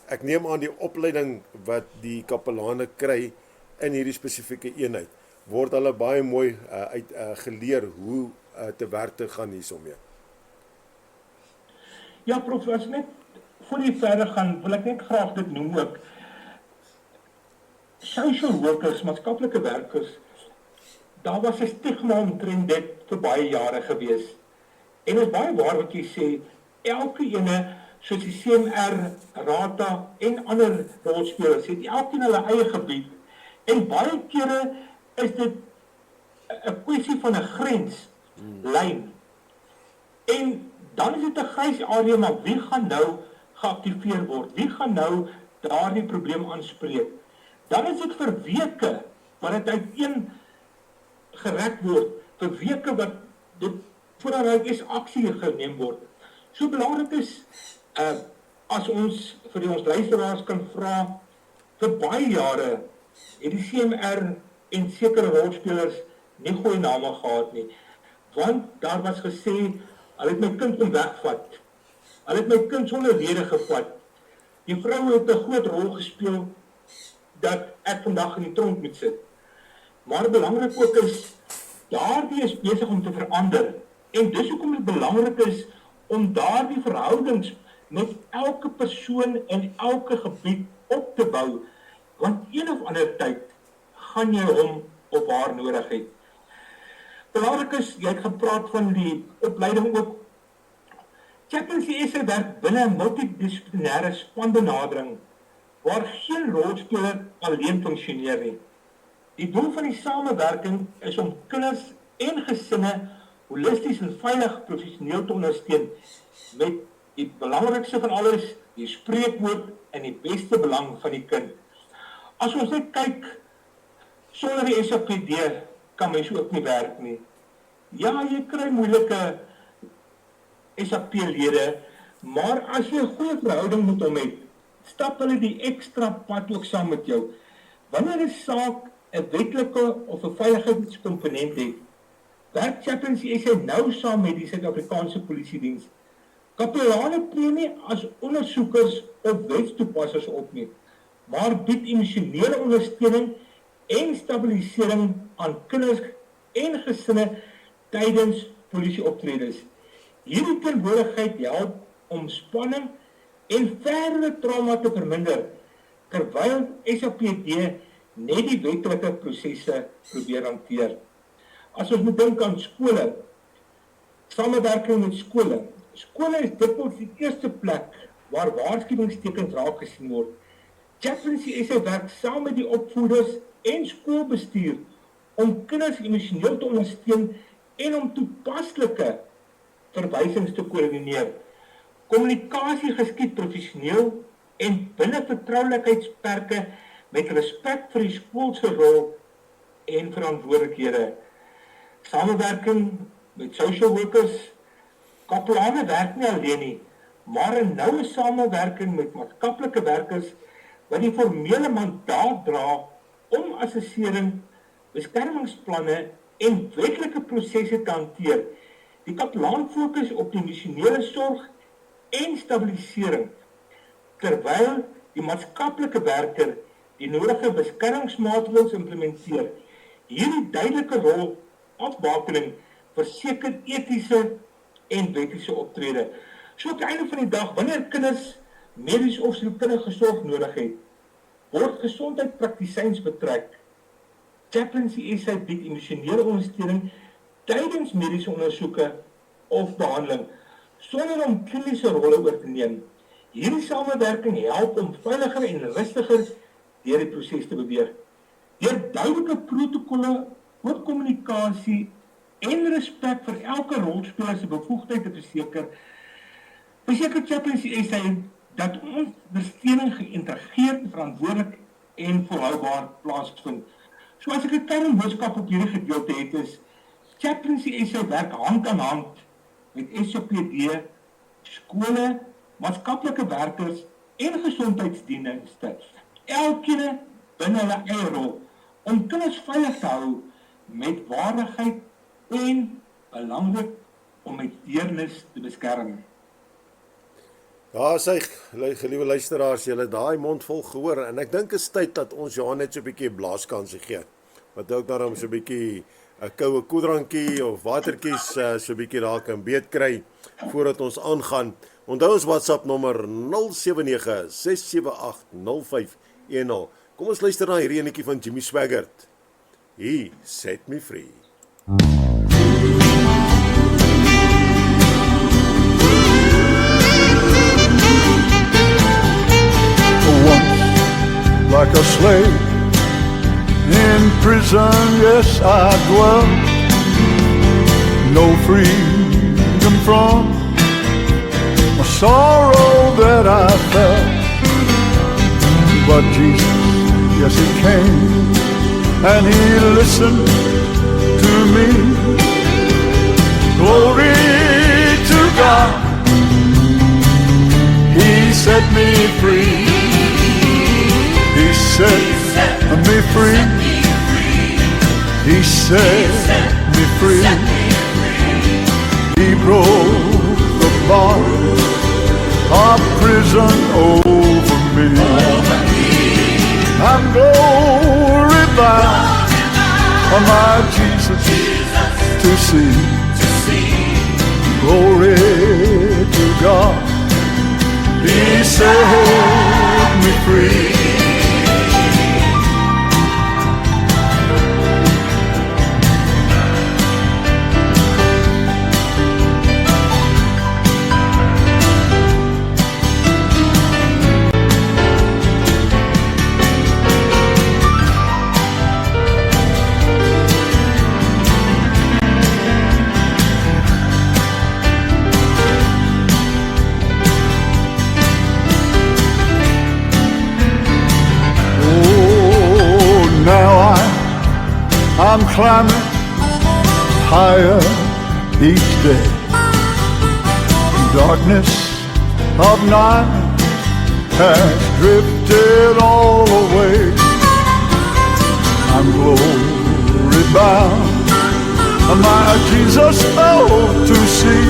ek neem aan die opleiding wat die kapelane kry in hierdie spesifieke eenheid, word hulle baie mooi geleer hoe te werk te gaan hiersomee. Ja, prof, as net voor die verder gaan, wil ek net graag dit noem ook. Social workers, maatskaplike werkers, daar was 'n stigma omtrent dit vir baie jare gewees. En is baie waar wat jy sê, elke ene, soos die CMR, RATA en ander rolspelers, het elkeen hulle eie gebied. En baie kere is dit 'n kwessie van 'n grenslyn. En dan is dit 'n grys area, maar wie gaan nou geaktiveer word? Wie gaan nou daardie probleem aanspreek? Dan is dit vir weke wat dit uiteen gerek word, vir weke wat dit voordat daar aksie geneem word. So belangrik is, as ons vir ons luisteraars kan vra, vir baie jare het die CMR en sekere rolspelers nie goeie name gehad nie. Want daar was gesê, hulle het my kind kom wegvat. Hulle het my kind sonder rede gevat. Die vrou het 'n groot rol gespeel dat ek vandag in die tronk moet sit. Maar belangrik ook is, daardie is besig om te verander. En dis hoekom dit belangrik is om daardie verhoudings met elke persoon in elke gebied op te bou. Want een of ander tyd gaan jy hom of haar nodig hê. Belangrik is, jy het gepraat van die opleiding ook. Chaplaincy SA werk binne 'n multidissiplinêre spanbenadering waar geen rolspeler alleen funksioneer nie. Die doel van die samewerking is om kinders en gesinne holisties en veilig professioneel te ondersteun met die belangrikste van alles, die spreekwoord in die beste belang van die kind. As ons net kyk, sonder die SAPD kan mens ook nie werk nie. Ja, jy kry moeilike SAP-lede, maar as jy 'n goeie verhouding met hom het, stap hulle die ekstra pad ook saam met jou. Wanneer 'n saak 'n wetlike of 'n veiligheidskomponent het, werk Chaplaincy SA nou saam met die Suid-Afrikaanse Polisiediens. Kapelane tree nie as ondersoekers of wetstoepassers op nie, maar bied emosionele ondersteuning en stabilisering aan kinders en gesinne tydens polisieoptredes. Hierdie teenwoordigheid help om spanning en verdere trauma te verminder, terwyl SAPD net die wetlike prosesse probeer hanteer. As ons moet dink aan skole, samewerking met skole. Skole is dikwels die eerste plek waar waarskuwingstekens raak gesien word. Chaplaincy SA werk saam met die opvoeders en skoolbestuur om kinders emosioneel te ondersteun en om toepaslike verwysings te koördineer. Kommunikasie geskied professioneel en binne vertroulikheidsperke met respek vir die skool se rol en verantwoordelikhede. Samewerking met social workers. Kapelane werk nie alleen nie, maar 'n noue samewerking met maatskaplike werkers wat die formele mandaat dra om assessering, beskermingsplanne en wetlike prosesse te hanteer. Die kapelaan fokus op die emosionele sorg en stabilisering, terwyl die maatskaplike werker die nodige beskermingsmaatreëls implementeer. Hierdie duidelike rol afbakening verseker etiese en wettige optrede. So op die einde van die dag, wanneer kinders mediese of sielkundige sorg nodig het, word gesondheidspraktisyns betrek Chaplaincy SA bied emosionele ondersteuning tydens mediese ondersoeke of behandeling, sonder om kliniese rolle oor te neem. Hierdie samewerking help om veiliger en rustiger deur die proses te beweeg. Deur duidelike protokolle, oop kommunikasie en respek vir elke rolspeler se bevoegdheid te verseker Chaplaincy SA dat ondersteuning geïntegreerd, verantwoordelik en volhoubaar plaasvind. So as ek 'n kernboodskap op hierdie gedeelte het is, Chaplaincy SA werk hand aan hand met SAPD, skole, maatskaplike werkers en gesondheidsdienste, elkeen binne hulle eie rol, om kinders veilig te hou met waardigheid en belangrik om met deernis te beskerm. Ja, sy geliewe luisteraars, julle daai mond vol gehoor en ek dink is tyd dat ons Johan net so 'n bietjie blaaskansie gee. Wat ook daarom so 'n bietjie 'n koue koeldrankie of watertjies so 'n bietjie daar kan beet kry voordat ons aangaan. Onthou ons WhatsApp nommer 079 678 0510. Kom ons luister na hierdie enetjie van Jimmy Swaggart. He set me free. Like a slave in prison, yes, I dwell. No freedom from a sorrow that I felt. But Jesus, yes, He came and He listened to me. Glory to God, He set me free. He set me free. He set me free. He broke the bars of prison over me. I'm glory bound on my Jesus to see. Glory to God. He set me free. I'm climbing higher each day. Darkness of night has drifted all away. I'm glory bound, my Jesus, oh, to see.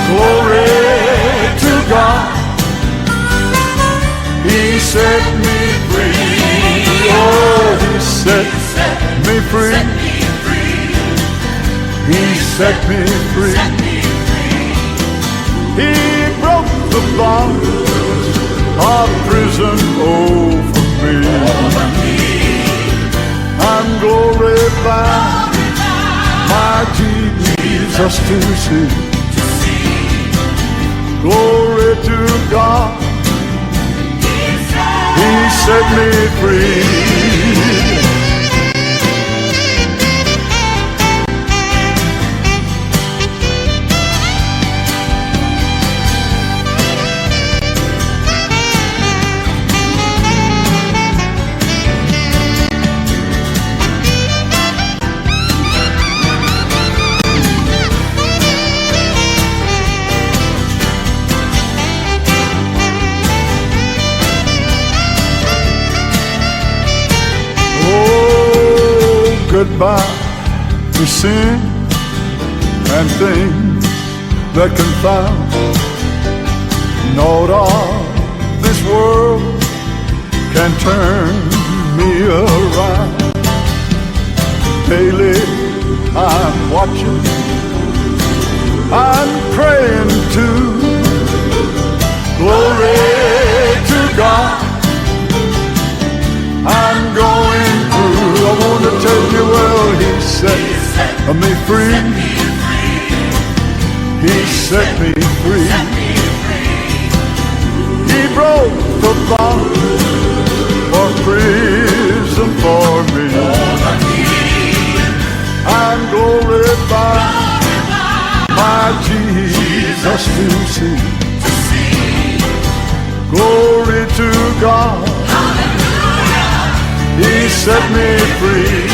Glory to God, He set me free. Oh, He set me free. He set me free. He broke the bonds of prison over me. I'm glorified, my Jesus to see. Glory to God, He set me free. Goodbye to sin and things that confound. Naught of this world can turn me around. Daily I'm watching, I'm praying too. Glory to God, I'm going through. me free. He set me free. He broke the bond of prison for me. I'm glorified, my Jesus to see. Glory to God, He set me free.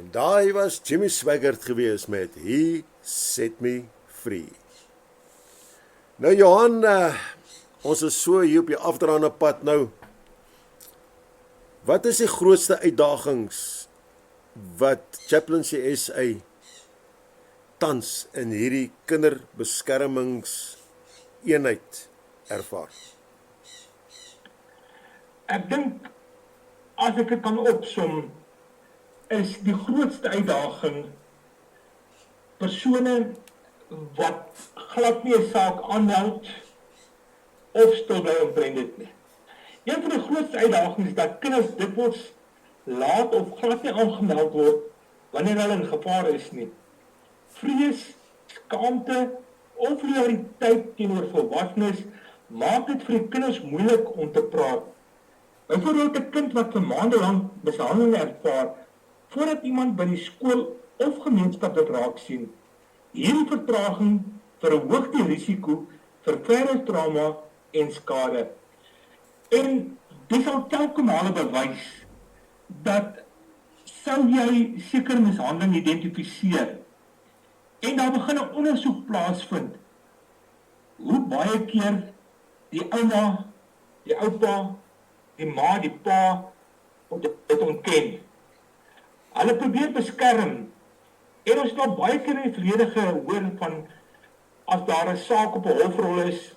En daai was Jimmy Swaggart gewees met He Set Me Free. Nou Johan, ons is so hier op die afdraande pad nou. Wat is die grootste uitdagings wat Chaplaincy SA tans in hierdie kinderbeskermingseenheid ervaar? Ek dink, as ek dit kan opsom, is die grootste uitdaging persone wat glad nie 'n saak aanmeld of stil bly omtrent dit nie. Een van die grootste uitdagings is dat kinders dikwels laat of glad nie aangemeld word wanneer hulle in gevaar is nie. Vrees, skaamte of loyaliteit teenoor volwassenes maak dit vir die kinders moeilik om te praat. Byvoorbeeld 'n kind wat vir maande lank mishandeling ervaar, voordat iemand by die skool of gemeenskap dit raak sien. Hierdie vertraging verhoog die risiko vir verdere trauma en skade. En dit sal telke male bewys dat sou jy sekere mishandeling identifiseer en daar begin 'n ondersoek plaasvind, hoe baie keer die ouma, die oupa, die ma, die pa dit ontken. Hulle probeer beskerm, en ons het baie keer in die verlede gehoor van, as daar 'n saak op 'n hofrol is,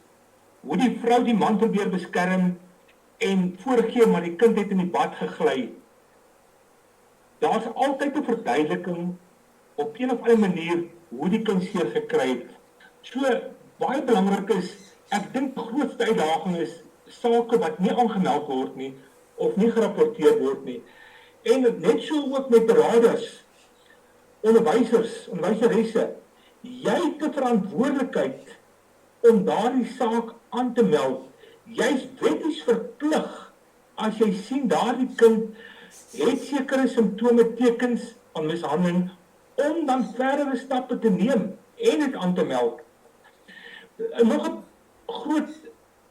hoe die vrou die man probeer beskerm, en voorgee, maar die kind het in die bad gegly. Daar's altyd 'n verduideliking, op een of ander manier, hoe die kind seer gekry het. So, baie belangrik is, ek dink die grootste uitdaging is, sake wat nie aangemeld word nie, of nie gerapporteer word nie. En net so ook met beraders, onderwysers, onderwyseresse, jy het 'n verantwoordelikheid om daardie saak aan te meld. Jy is wetties verplig, as jy sien daardie kind het sekere simptome, tekens van mishandeling, om dan verdere stappe te neem en dit aan te meld. Nog 'n groot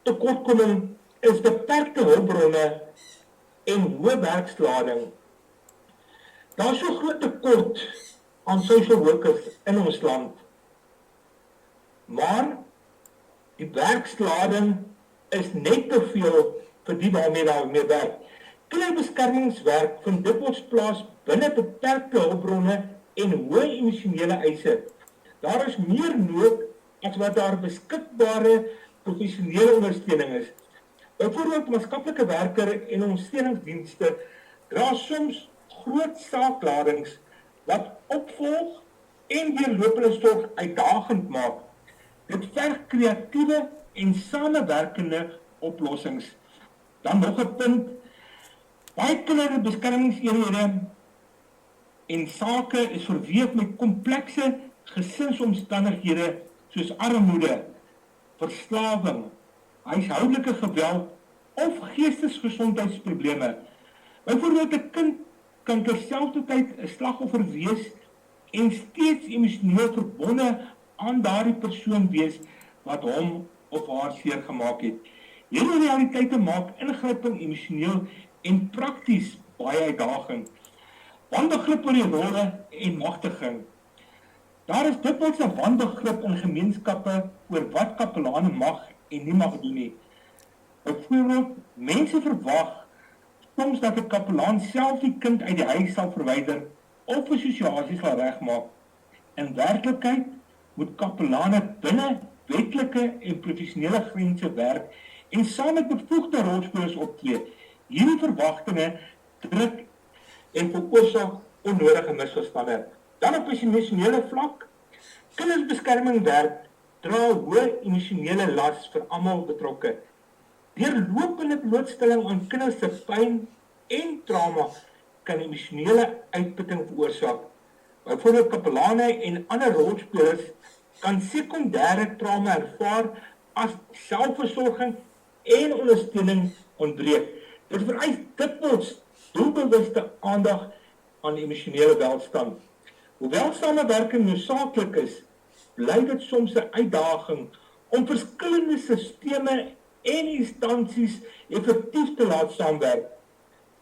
tekortkoming is beperkte hulpbronne en hoë werkslading. Daar is so groot tekort aan social workers in ons land. Maar die werkslading is net te veel vir die waarmee daar mee werk. Kinderbeskermingswerk vind dikwels plaas binne beperkte hulpbronne en hoë emosionele eise. Daar is meer nood as wat daar beskikbare professionele ondersteuning is. Byvoorbeeld maatskaplike werker en ondersteuningsdienste dra soms groot saakladings wat opvolg en deurlopende sorg uitdagend maak. Dit verg kreatiewe en samewerkende oplossings. Dan nog 'n punt, baie kinderbeskermingseenhede en sake is verweef met komplekse gesinsomstandighede soos armoede, verslawing, huishoudelike geweld of geestesgesondheidsprobleme. Byvoorbeeld 'n kind kan terselfdertyd 'n slagoffer wees en steeds emosioneel verbonde aan daardie persoon wees wat hom of haar seer gemaak het. Hierdie realiteite maak ingryping emosioneel en prakties baie uitdagend. Wanbegrip oor die rolle en magtiging. Daar is dikwels 'n wanbegrip in gemeenskappe oor wat kapelane mag en nie mag doen nie. Byvoorbeeld, mense verwag soms dat 'n kapelaan self die kind uit die huis sal verwyder of 'n situasie sal regmaak. In werklikheid moet kapelane binne wetlike en professionele grense werk en saam met bevoegde rolspelers optree. Hierdie verwagtinge druk en veroorsaak onnodige misverstande. Dan op emosionele vlak, kindersbeskerming werk dra hoë emosionele las vir almal betrokke. Deurlopende blootstelling aan kinders se pyn en trauma kan emosionele uitputting veroorsaak. Byvoorbeeld kapelane en ander rolspelers kan sekondêre trauma ervaar as selfversorging en ondersteuning ontbreek. Dit vereis dikwels doelbewuste aandag aan emosionele welstand. Hoewel samewerking noodsaaklik is, bly dit soms 'n uitdaging om verskillende sisteme en instansies effektief te laat saamwerk.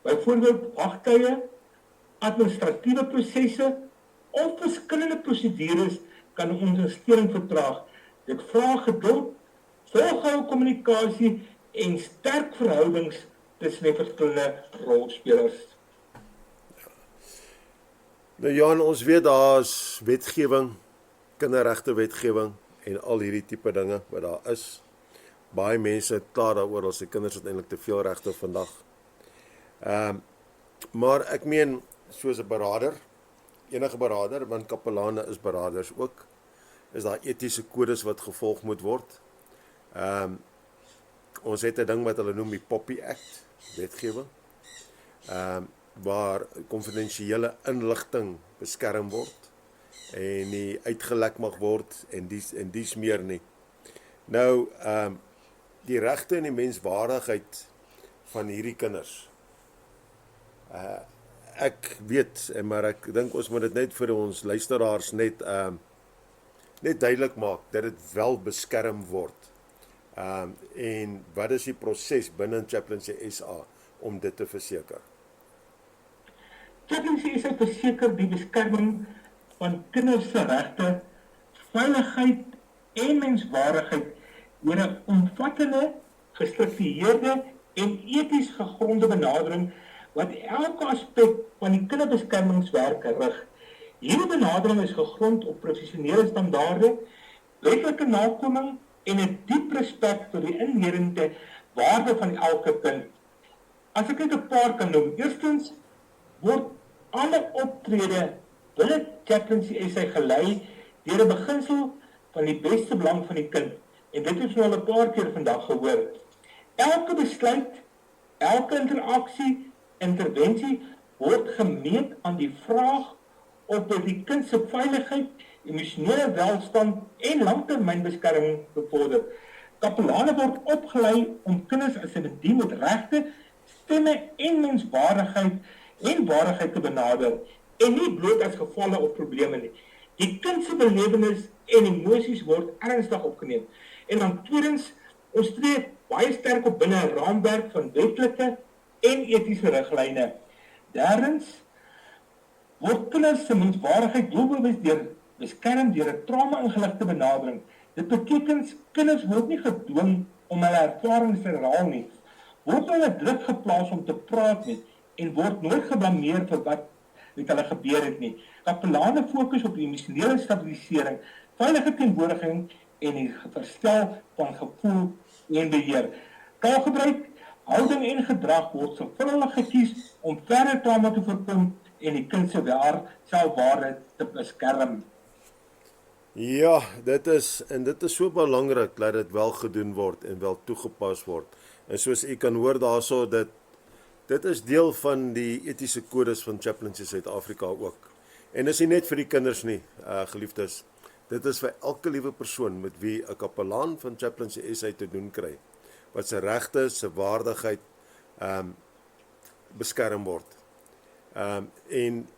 Byvoorbeeld wagtye, administratiewe prosesse of verskillende prosedures kan ondersteuning vertraag. Dit vra geduld, volgehoue kommunikasie en sterk verhoudings tussen die verskillende rolspelers. Nou Jan, ons weet daar is wetgewing, kinderregte wetgewing en al hierdie tipe dinge wat daar is. Baie mense het klaar daaroor as die kinders uiteindelik te veel regte vandag. Maar ek meen, soos 'n beraader, enige beraader, want kapelane is beraders ook, is daar etiese kodes wat gevolg moet word. Ons het 'n ding wat hulle noem die Poppy Act, wetgewing, waar konfidensiële inligting beskerm word en nie uitgelek mag word en dies meer nie. Nou, die regte en die menswaardigheid van hierdie kinders. Ek weet, maar ek dink ons moet dit net vir ons luisteraars net duidelik maak dat dit wel beskerm word. En wat is die proses binne Chaplaincy SA om dit te verseker? Chaplaincy SA verseker die beskerming van kinders se regte, veiligheid en menswaardigheid deur 'n omvattende, gestruktureerde en eties gegronde benadering wat elke aspek van die kinderbeskermingswerk rig. Hierdie benadering is gegrond op professionele standaarde, wetlike nakoming en 'n diep respek vir die inherente waarde van elke kind. As ek net 'n paar kan noem, eerstens word alle optrede binne Chaplaincy SA gelei deur 'n beginsel van die beste belang van die kind. En dit is nou al 'n paar keer vandag gehoor. Elke besluit, elke interaksie, intervensie word gemeet aan die vraag of dit die kind se veiligheid, emosionele welstand en langtermynbeskerming bevorder. Kapelane word opgelei om kinders as individue met regte, stemme en menswaardigheid en waardigheid te benader en nie bloot as gevalle of probleme nie. Die kind se belewenis en emosies word ernstig opgeneem. En dan tweedens, ons tree baie sterk op binne 'n raamwerk van wetlike en etiese riglyne. Derdens, word kinders se menswaardigheid doelbewus beskerm deur 'n trauma-ingeligte benadering. Dit beteken kinders word nie gedwing om hulle ervarings te herhaal nie, word hulle druk geplaas om te praat nie en word nooit geblameer vir wat met hulle gebeur het nie. Kapelane fokus op emosionele stabilisering, veilige teenwoordiging en die verstel van gevoel en beheer. Taalgebruik, houding en gedrag word sorgvuldig gekies om verdere trauma te voorkom en die kind se selfwaarde te beskerm. Ja, dit is so belangrik dat dit wel gedoen word en wel toegepas word. En soos u kan hoor daarso, dit is deel van die etiese kodes van Chaplaincy Suid-Afrika ook. En is nie net vir die kinders nie, geliefdes. Dit is vir elke liewe persoon met wie 'n kapelaan van Chaplaincy SA te doen kry, wat sy regte, sy waardigheid beskerm word. En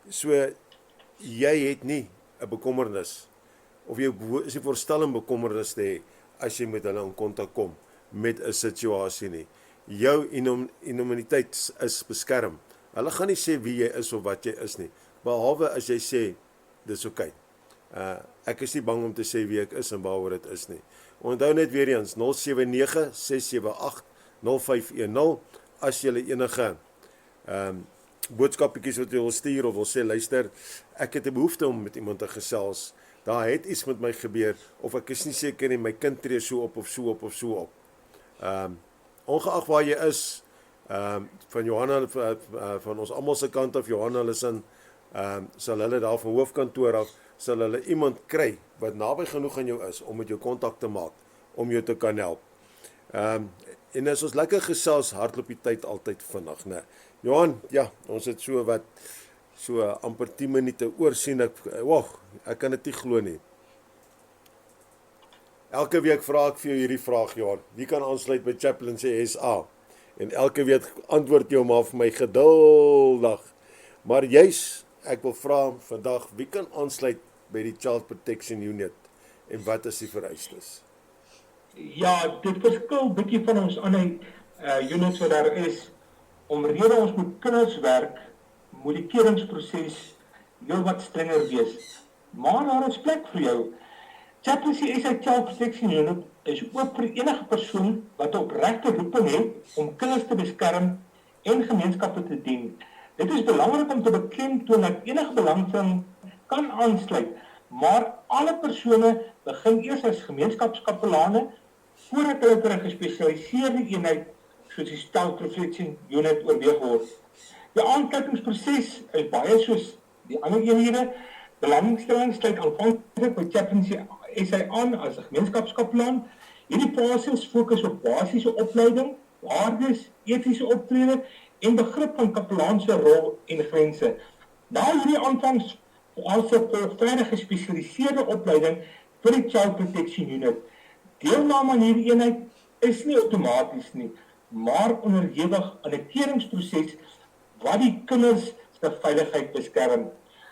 so, jy het nie 'n bekommernis of jy is nie voorstel om bekommernis te hê as jy met hulle in kontak kom met 'n situasie nie. Jou anonimiteit is beskerm. Hulle gaan nie sê wie jy is of wat jy is nie, behalwe as jy sê, dis oké. Ek is nie bang om te sê wie ek is en waaroor dit is nie. Onthou net weer eens, 079-678-0510, as jy enige boodskappies wat jy wil stuur of wil sê, luister, ek het 'n behoefte om met iemand te gesels, daar het iets met my gebeur, of ek is nie seker nie, my kind tree so op of so op of so op. Ongeag waar jy is, van Johanna, van ons almal se kant af, Johanna Lissin, sal hulle daar van hoofkantoor af, sal hulle iemand kry, wat naby genoeg aan jou is, om met jou kontak te maak, om jou te kan help. En as ons lekker gesels, hardloop die tyd altyd vinnig, né? Johan, ja, ons het so amper 10 minute oor sien, ek kan dit nie glo nie. Elke week vra ek vir jou hierdie vraag, Johan, wie kan aansluit by Chaplaincy SA? En elke week antwoord jy maar vir my geduldig. Maar juis, ek wil vra vandag, wie kan aansluit by die Child Protection Unit en wat is die vereistes? Ja, dit verskil bietjie van ons ander units wat daar is. Omrede ons met kinders werk, moet die keringsproses heel wat strenger wees. Maar daar is plek vir jou. Chaplaincy SA Child Protection Unit is oop vir enige persoon wat 'n opregte roeping het om kinders te beskerm en gemeenskappe te dien. Dit is belangrik om te beklemtoon dat enige belangstelling kan aansluit, maar alle persone begin eers as gemeenskapskapelane voordat hulle ter 'n gespesialiseerde eenheid soos die Child Protection Unit oorweeg word. Die aankleidingsproses is baie soos die ander eenhede. Belangstelling sluit aanvanklik by Chaplaincy SA aan as 'n gemeenskapskapelaan. Hierdie fases fokus op basiese opleiding, waardes, etiese optrede en begrip van kapelaan se rol en grense. Na hierdie aanvangs volgende gespesialiseerde opleiding vir die Child Protection Unit. Deelname aan hierdie eenheid is nie outomaties nie, maar onderhewig aan 'n keringsproses wat die kinders se veiligheid beskerm.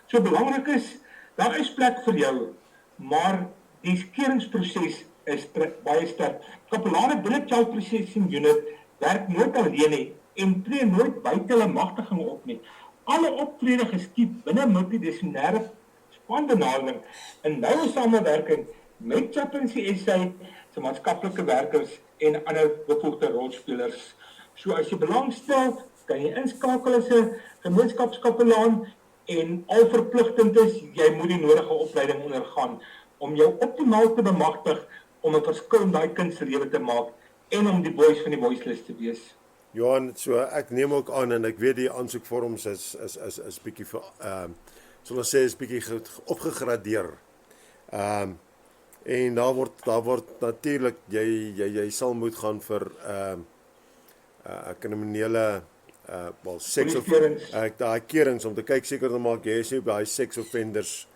So belangrik is, daar is plek vir jou, maar die keringsproses is baie sterk. Kapelane binne Child Protection Unit werk nooit alleen nie en tree nooit buite hulle magtiging op nie. Alle optrede geskied binne multidissiplinêre spanbenadering in noue samewerking met Chaplaincy SA se maatskaplike werkers en ander bevoegde rolspelers. So as jy belangstel, kan jy inskakel as 'n gemeenskapskapelaan en al verpligtend is, jy moet die nodige opleiding ondergaan om jou optimaal te bemagtig om 'n verskil in daai kind se lewe te maak en om die voice van die voiceless te wees. Johan, so ek neem ook aan en ek weet die aansoekvorms is bietjie sal ons sê is bietjie opgegradeer. En daar word natuurlik jy sal moet gaan vir kriminele seks of daai kerings om te kyk seker te maak jy is nie by daai sex offenders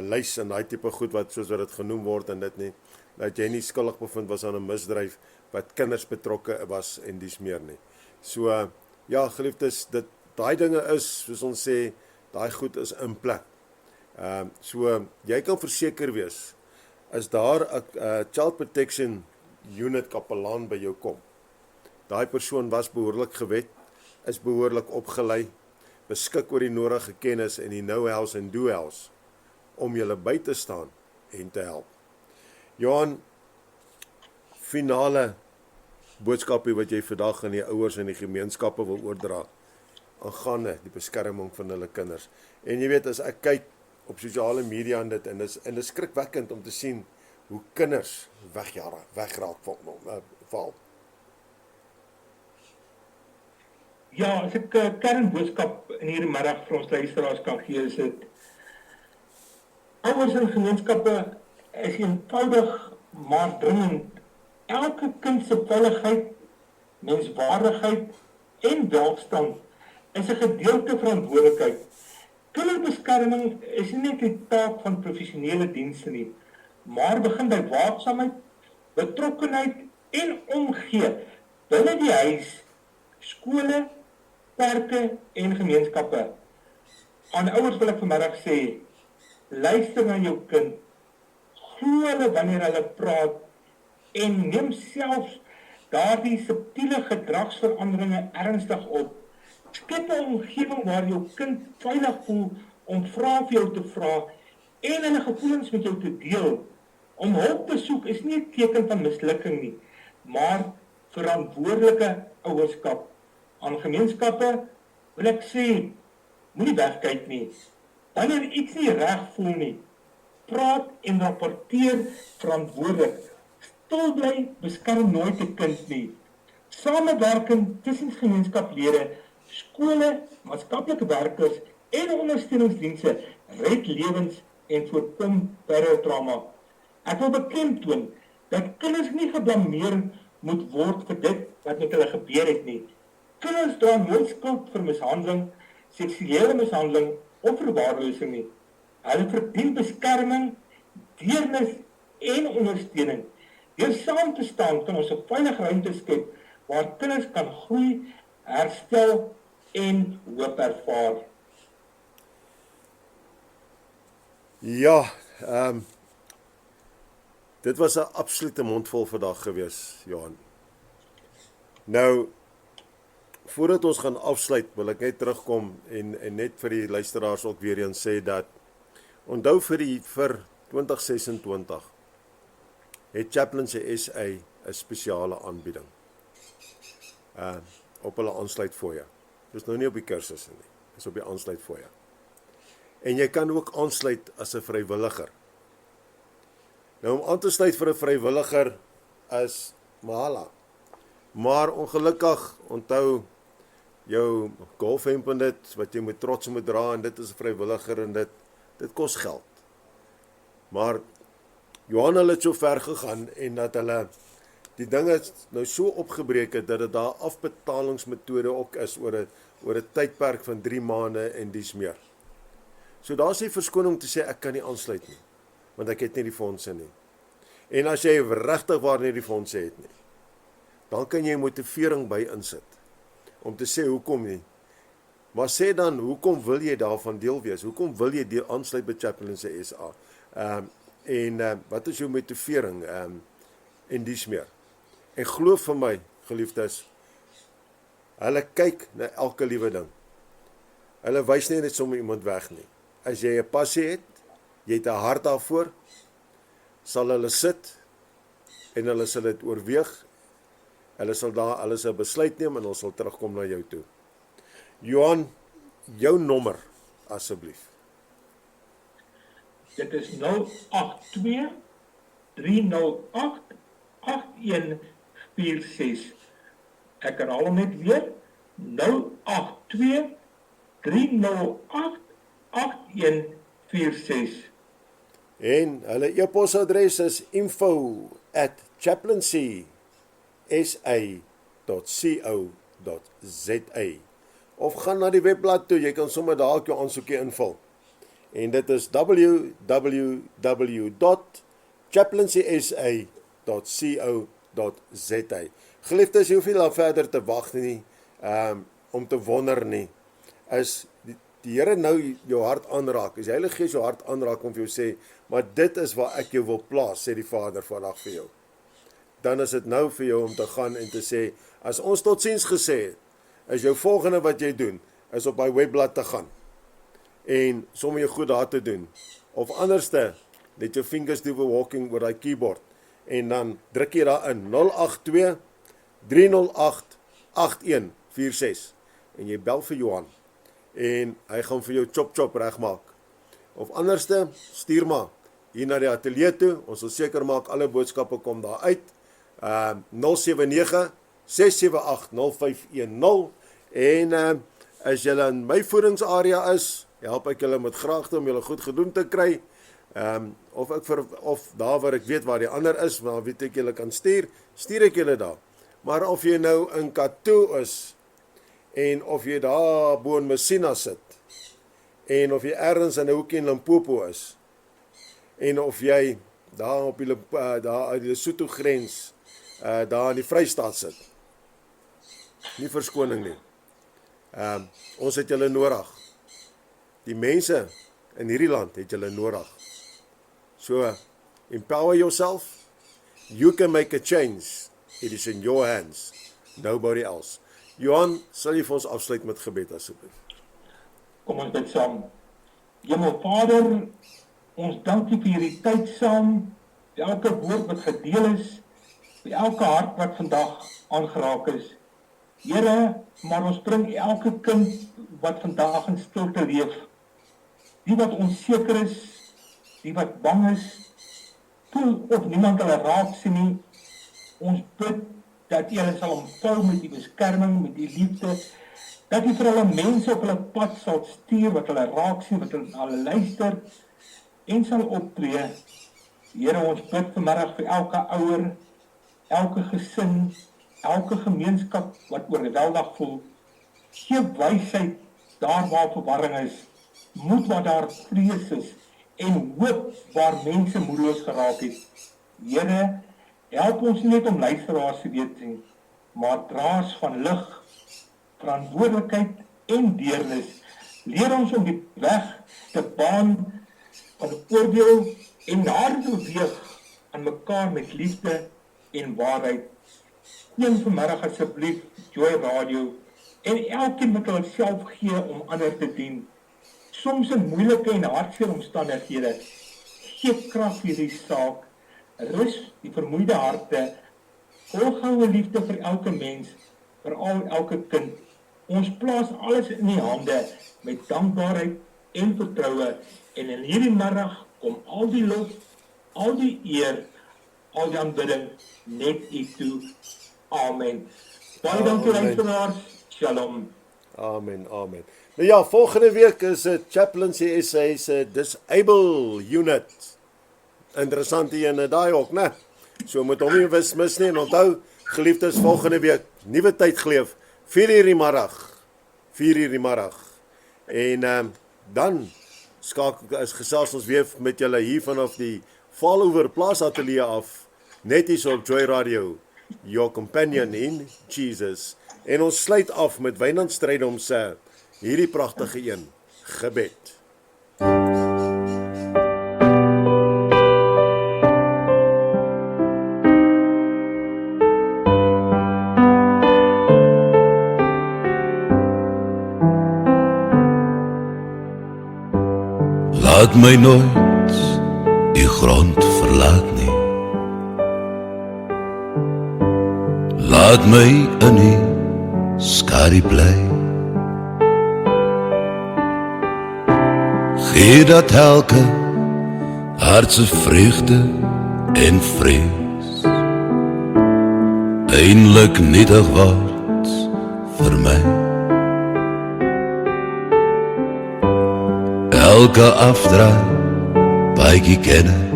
lys en daai tipe goed wat soos wat dit genoem word en dit nie dat jy nie skuldig bevind was aan 'n misdryf wat kinders betrokke was en dies meer nie. So ja, geliefdes, daai dinge is soos ons sê, daai goed is in plek. So jy kan verseker wees as daar 'n Child Protection Unit kapelaan by jou kom. Daai persoon was behoorlik gewet, is behoorlik opgelei, beskik oor die nodige kennis en die know-hows en do-hows om julle by te staan en te help. Johan, finale boodskapie wat jy vandag aan die ouers en die gemeenskappe wil oordra aangaande die beskerming van hulle kinders. En jy weet, as ek kyk op sosiale media en dit is skrikwekkend om te sien hoe kinders wegraak val. Ja, as ek 'n kernboodskap in hierdie middag vir ons luisteraars kan gee, is dit ouers en gemeenskappe is eenvoudig maar dringend. Elke kind se veiligheid, menswaardigheid en welstand is 'n gedeelte verantwoordelikheid. Kinderbeskerming is nie net die taak van professionele dienste nie, maar begin by waaksaamheid, betrokkenheid en omgee binne die huis, skole, kerke en gemeenskappe. Aan ouers wil ek vanmiddag sê, luister na jou kind, glo hulle wanneer hulle praat en neem selfs daardie subtiele gedragsveranderinge ernstig op. Skep 'n omgewing waar jou kind veilig voel om vrae vir jou te vra en hulle gevoelens met jou te deel. Om hulp te soek is nie 'n teken van mislukking nie, maar verantwoordelike ouerskap. Aan gemeenskappe wil ek sê, moenie wegkyk nie. Wanneer iets nie reg voel nie, praat en rapporteer verantwoordelik. Stil bly beskerm nooit 'n kind nie. Samewerking tussen gemeenskaplede, skole, maatskaplike werkers en ondersteuningsdienste red lewens en voorkom terrortrauma. Ek wil beklemtoon dat kinders nie geblameer moet word vir dit wat met hulle gebeur het nie. Kinders dra nooit skuld vir mishandeling, seksuele mishandeling of verwaarlosing nie. Hulle verdien beskerming, deernis en ondersteuning. Deur saam te staan kan ons 'n veilige ruimte skep waar kinders kan groei, herstel en hoop ervaar. Ja, dit was 'n absolute mondvol vandag gewees, Johan. Nou, voordat ons gaan afsluit, wil ek net terugkom en net vir die luisteraars ook weer eens sê dat onthou vir 2026 het Chaplaincy SA 'n spesiale aanbieding op hulle aansluitfooie. Dis nou nie op die kursusse nie, dis op die aansluitfooie. En jy kan ook aansluit as 'n vrywilliger. Nou om aan te sluit vir 'n vrywilliger is mahala. Maar ongelukkig, onthou jou golfhemp en dit wat jy met trots moet dra en dit is 'n vrywilliger en dit kos geld. Maar Johan het so ver gegaan en dat hulle die dinge nou so opgebreek het dat dit daar afbetalingsmetode ook is oor 'n tydperk van 3 maande en dies meer. So daar's nie verskoning om te sê ek kan nie aansluit nie, want ek het nie die fondse nie. En as jy regtig waar nie die fondse het nie, dan kan jy motivering by insit om te sê hoekom nie. Maar sê dan hoekom wil jy daarvan deel wees? Hoekom wil jy deel aansluit by Chaplaincy SA? Wat is jou motivering en dies meer? En glo vir my, geliefdes, hulle kyk na elke liewe ding. Hulle wys nie net sommer iemand weg nie. As jy 'n passie het, jy het 'n hart daarvoor, sal hulle sit en hulle sal dit oorweeg. Hulle sal besluit neem en hulle sal terugkom na jou toe. Johan, jou nommer asseblief. Dit is 082 308 8146. Ek herhaal hom net weer. 082 308 8146. En hulle e-posadres is info@chaplaincy.sa.co.za of gaan na die webblad toe, jy kan sommer daar jou aansoekie invul. En dit is www.chaplaincy.sa.co.za. Geliefdes, jy hoef nie daar verder te wag nie, om te wonder nie. Is die Here nou jou hart aanraak, as die Heilige Gees jou hart aanraak om vir jou sê, maar dit is waar ek jou wil plaas, sê die Vader vandag vir jou. Dan is dit nou vir jou om te gaan en te sê, as ons totsiens gesê het, is jou volgende wat jy doen, is op my webblad te gaan, en sommer jou goed daar te doen, of anderste, let jou fingers do the walking oor die keyboard, en dan druk jy daar in, 082 308 8146, en jy bel vir Johan, en hy gaan vir jou chop regmaak. Of anderste, stuur maar hier na die atelier toe, ons sal seker maak alle boodskappe kom daar uit, 079 678 0510, en as julle in my voedingsarea is, help ek julle met graagte om julle goed gedoen te kry, of daar waar ek weet waar die ander is, maar weet ek julle kan stuur ek julle daar. Maar of jy nou in Katoo is, en of jy daar bo in Messina sit, en of jy ergens in 'n hoekie in Limpopo is, en of jy daar op die Lesotho grens, daar in die Vrystaat sit, nie verskoning nie. Ons het julle nodig. Die mense in hierdie land het julle nodig. So, Empower yourself. You can make a change. It is in your hands. Nobody else. Johan, sal jy vir ons afsluit met gebed asseblief? Kom ons bid saam. Hemelvader, ons dank U vir hierdie tyd saam, vir elke woord wat gedeel is, vir elke hart wat vandag aangeraak is. Here, maar ons bring elke kind wat vandag in stilte leef, die wat onseker is, die wat bang is, voel of niemand hulle raak sien nie. Ons bid dat U hulle sal omvou met die beskerming, met die liefde, dat U vir hulle mense op hulle pad sal stuur, wat hulle raak sien, wat hulle luister, en sal optree. Here, ons bid vanmiddag vir elke ouer, elke gesin, elke gemeenskap wat oorweldig voel. Gee wysheid daar waar verwarring is, moed waar daar vrees is, en hoop waar mense moedeloos geraak het. Here, help ons nie net om luisteraars te weet nie, maar draers van lig, verantwoordelikheid en deernis. Leer ons om die weg te baan van oordeel en nader te beweeg aan mekaar met liefde en waarheid. Neem vanmiddag asseblief Joy Radio en elkeen wat hulle self gee om ander te dien. Soms in moeilike en hartseer omstandighede. Geef krag vir hierdie saak. Rus die vermoeide harte. Volhoue liefde vir elke mens, veral elke kind. Ons plaas alles in die hande met dankbaarheid en vertroue. En in hierdie middag kom al die lof, al die eer, al die aanbidding net U toe. Amen. Baie dankie luisteraars. Shalom. Amen, amen. Nou ja, volgende week is het Chaplaincy SA se Disable Unit. Interessante ene daai ook, né? So moet hom nie mis nie en onthou, geliefdes, volgende week nuwe tyd geleef, 4:00 die middag. 4:00 die middag. En dan gesels ons weer met julle hier vanaf die Fallover Plaas Ateljee af, net hier op Joy Radio, your companion in Jesus. En ons sluit af met Wynand Strydom se hierdie pragtige een, gebed. Laat my nooit die grond verlaat nie. Laat my in die skadu bly. Gee dat elke hartse vreugde en vrees eindelijk nietig word vir my. Elke afdraai baie ken ek.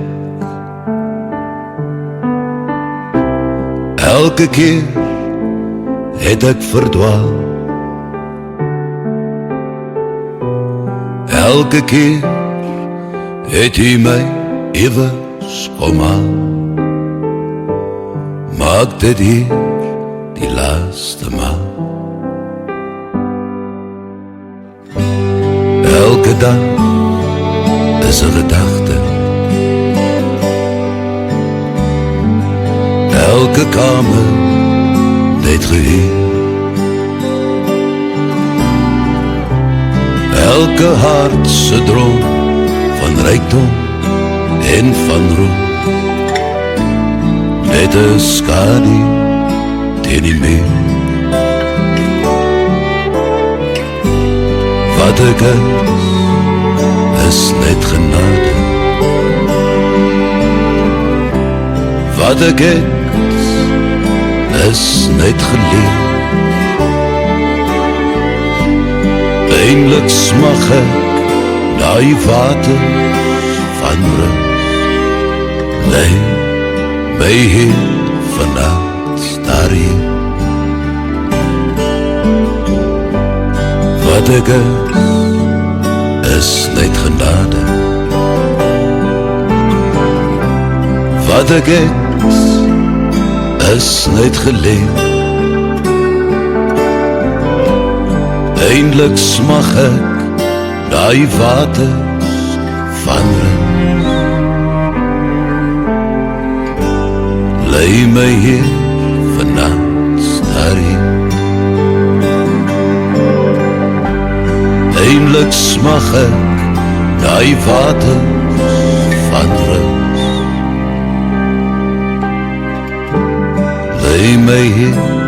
Elke keer het ek verdwaal. Elke keer het hy my ewes kom haal. Maak dit hier die laaste maal. Elke dag is 'n gedagte. Elke kamer net gehuur. Elke hart se droom van rykdom en van roem. Net 'n skadu teen die muur. Wat ek is net genade. Wat ek is net geleer. Eindelijk smag ek na die water van rus. Lei my hier vannacht daarheen. Wat ek is net genade. Wat ek is net geleer. Eindelijk smag ek na die waters van rus. lei my hier vannacht daarheen. Eindelijk smag ek die waters van rus. Lei my hier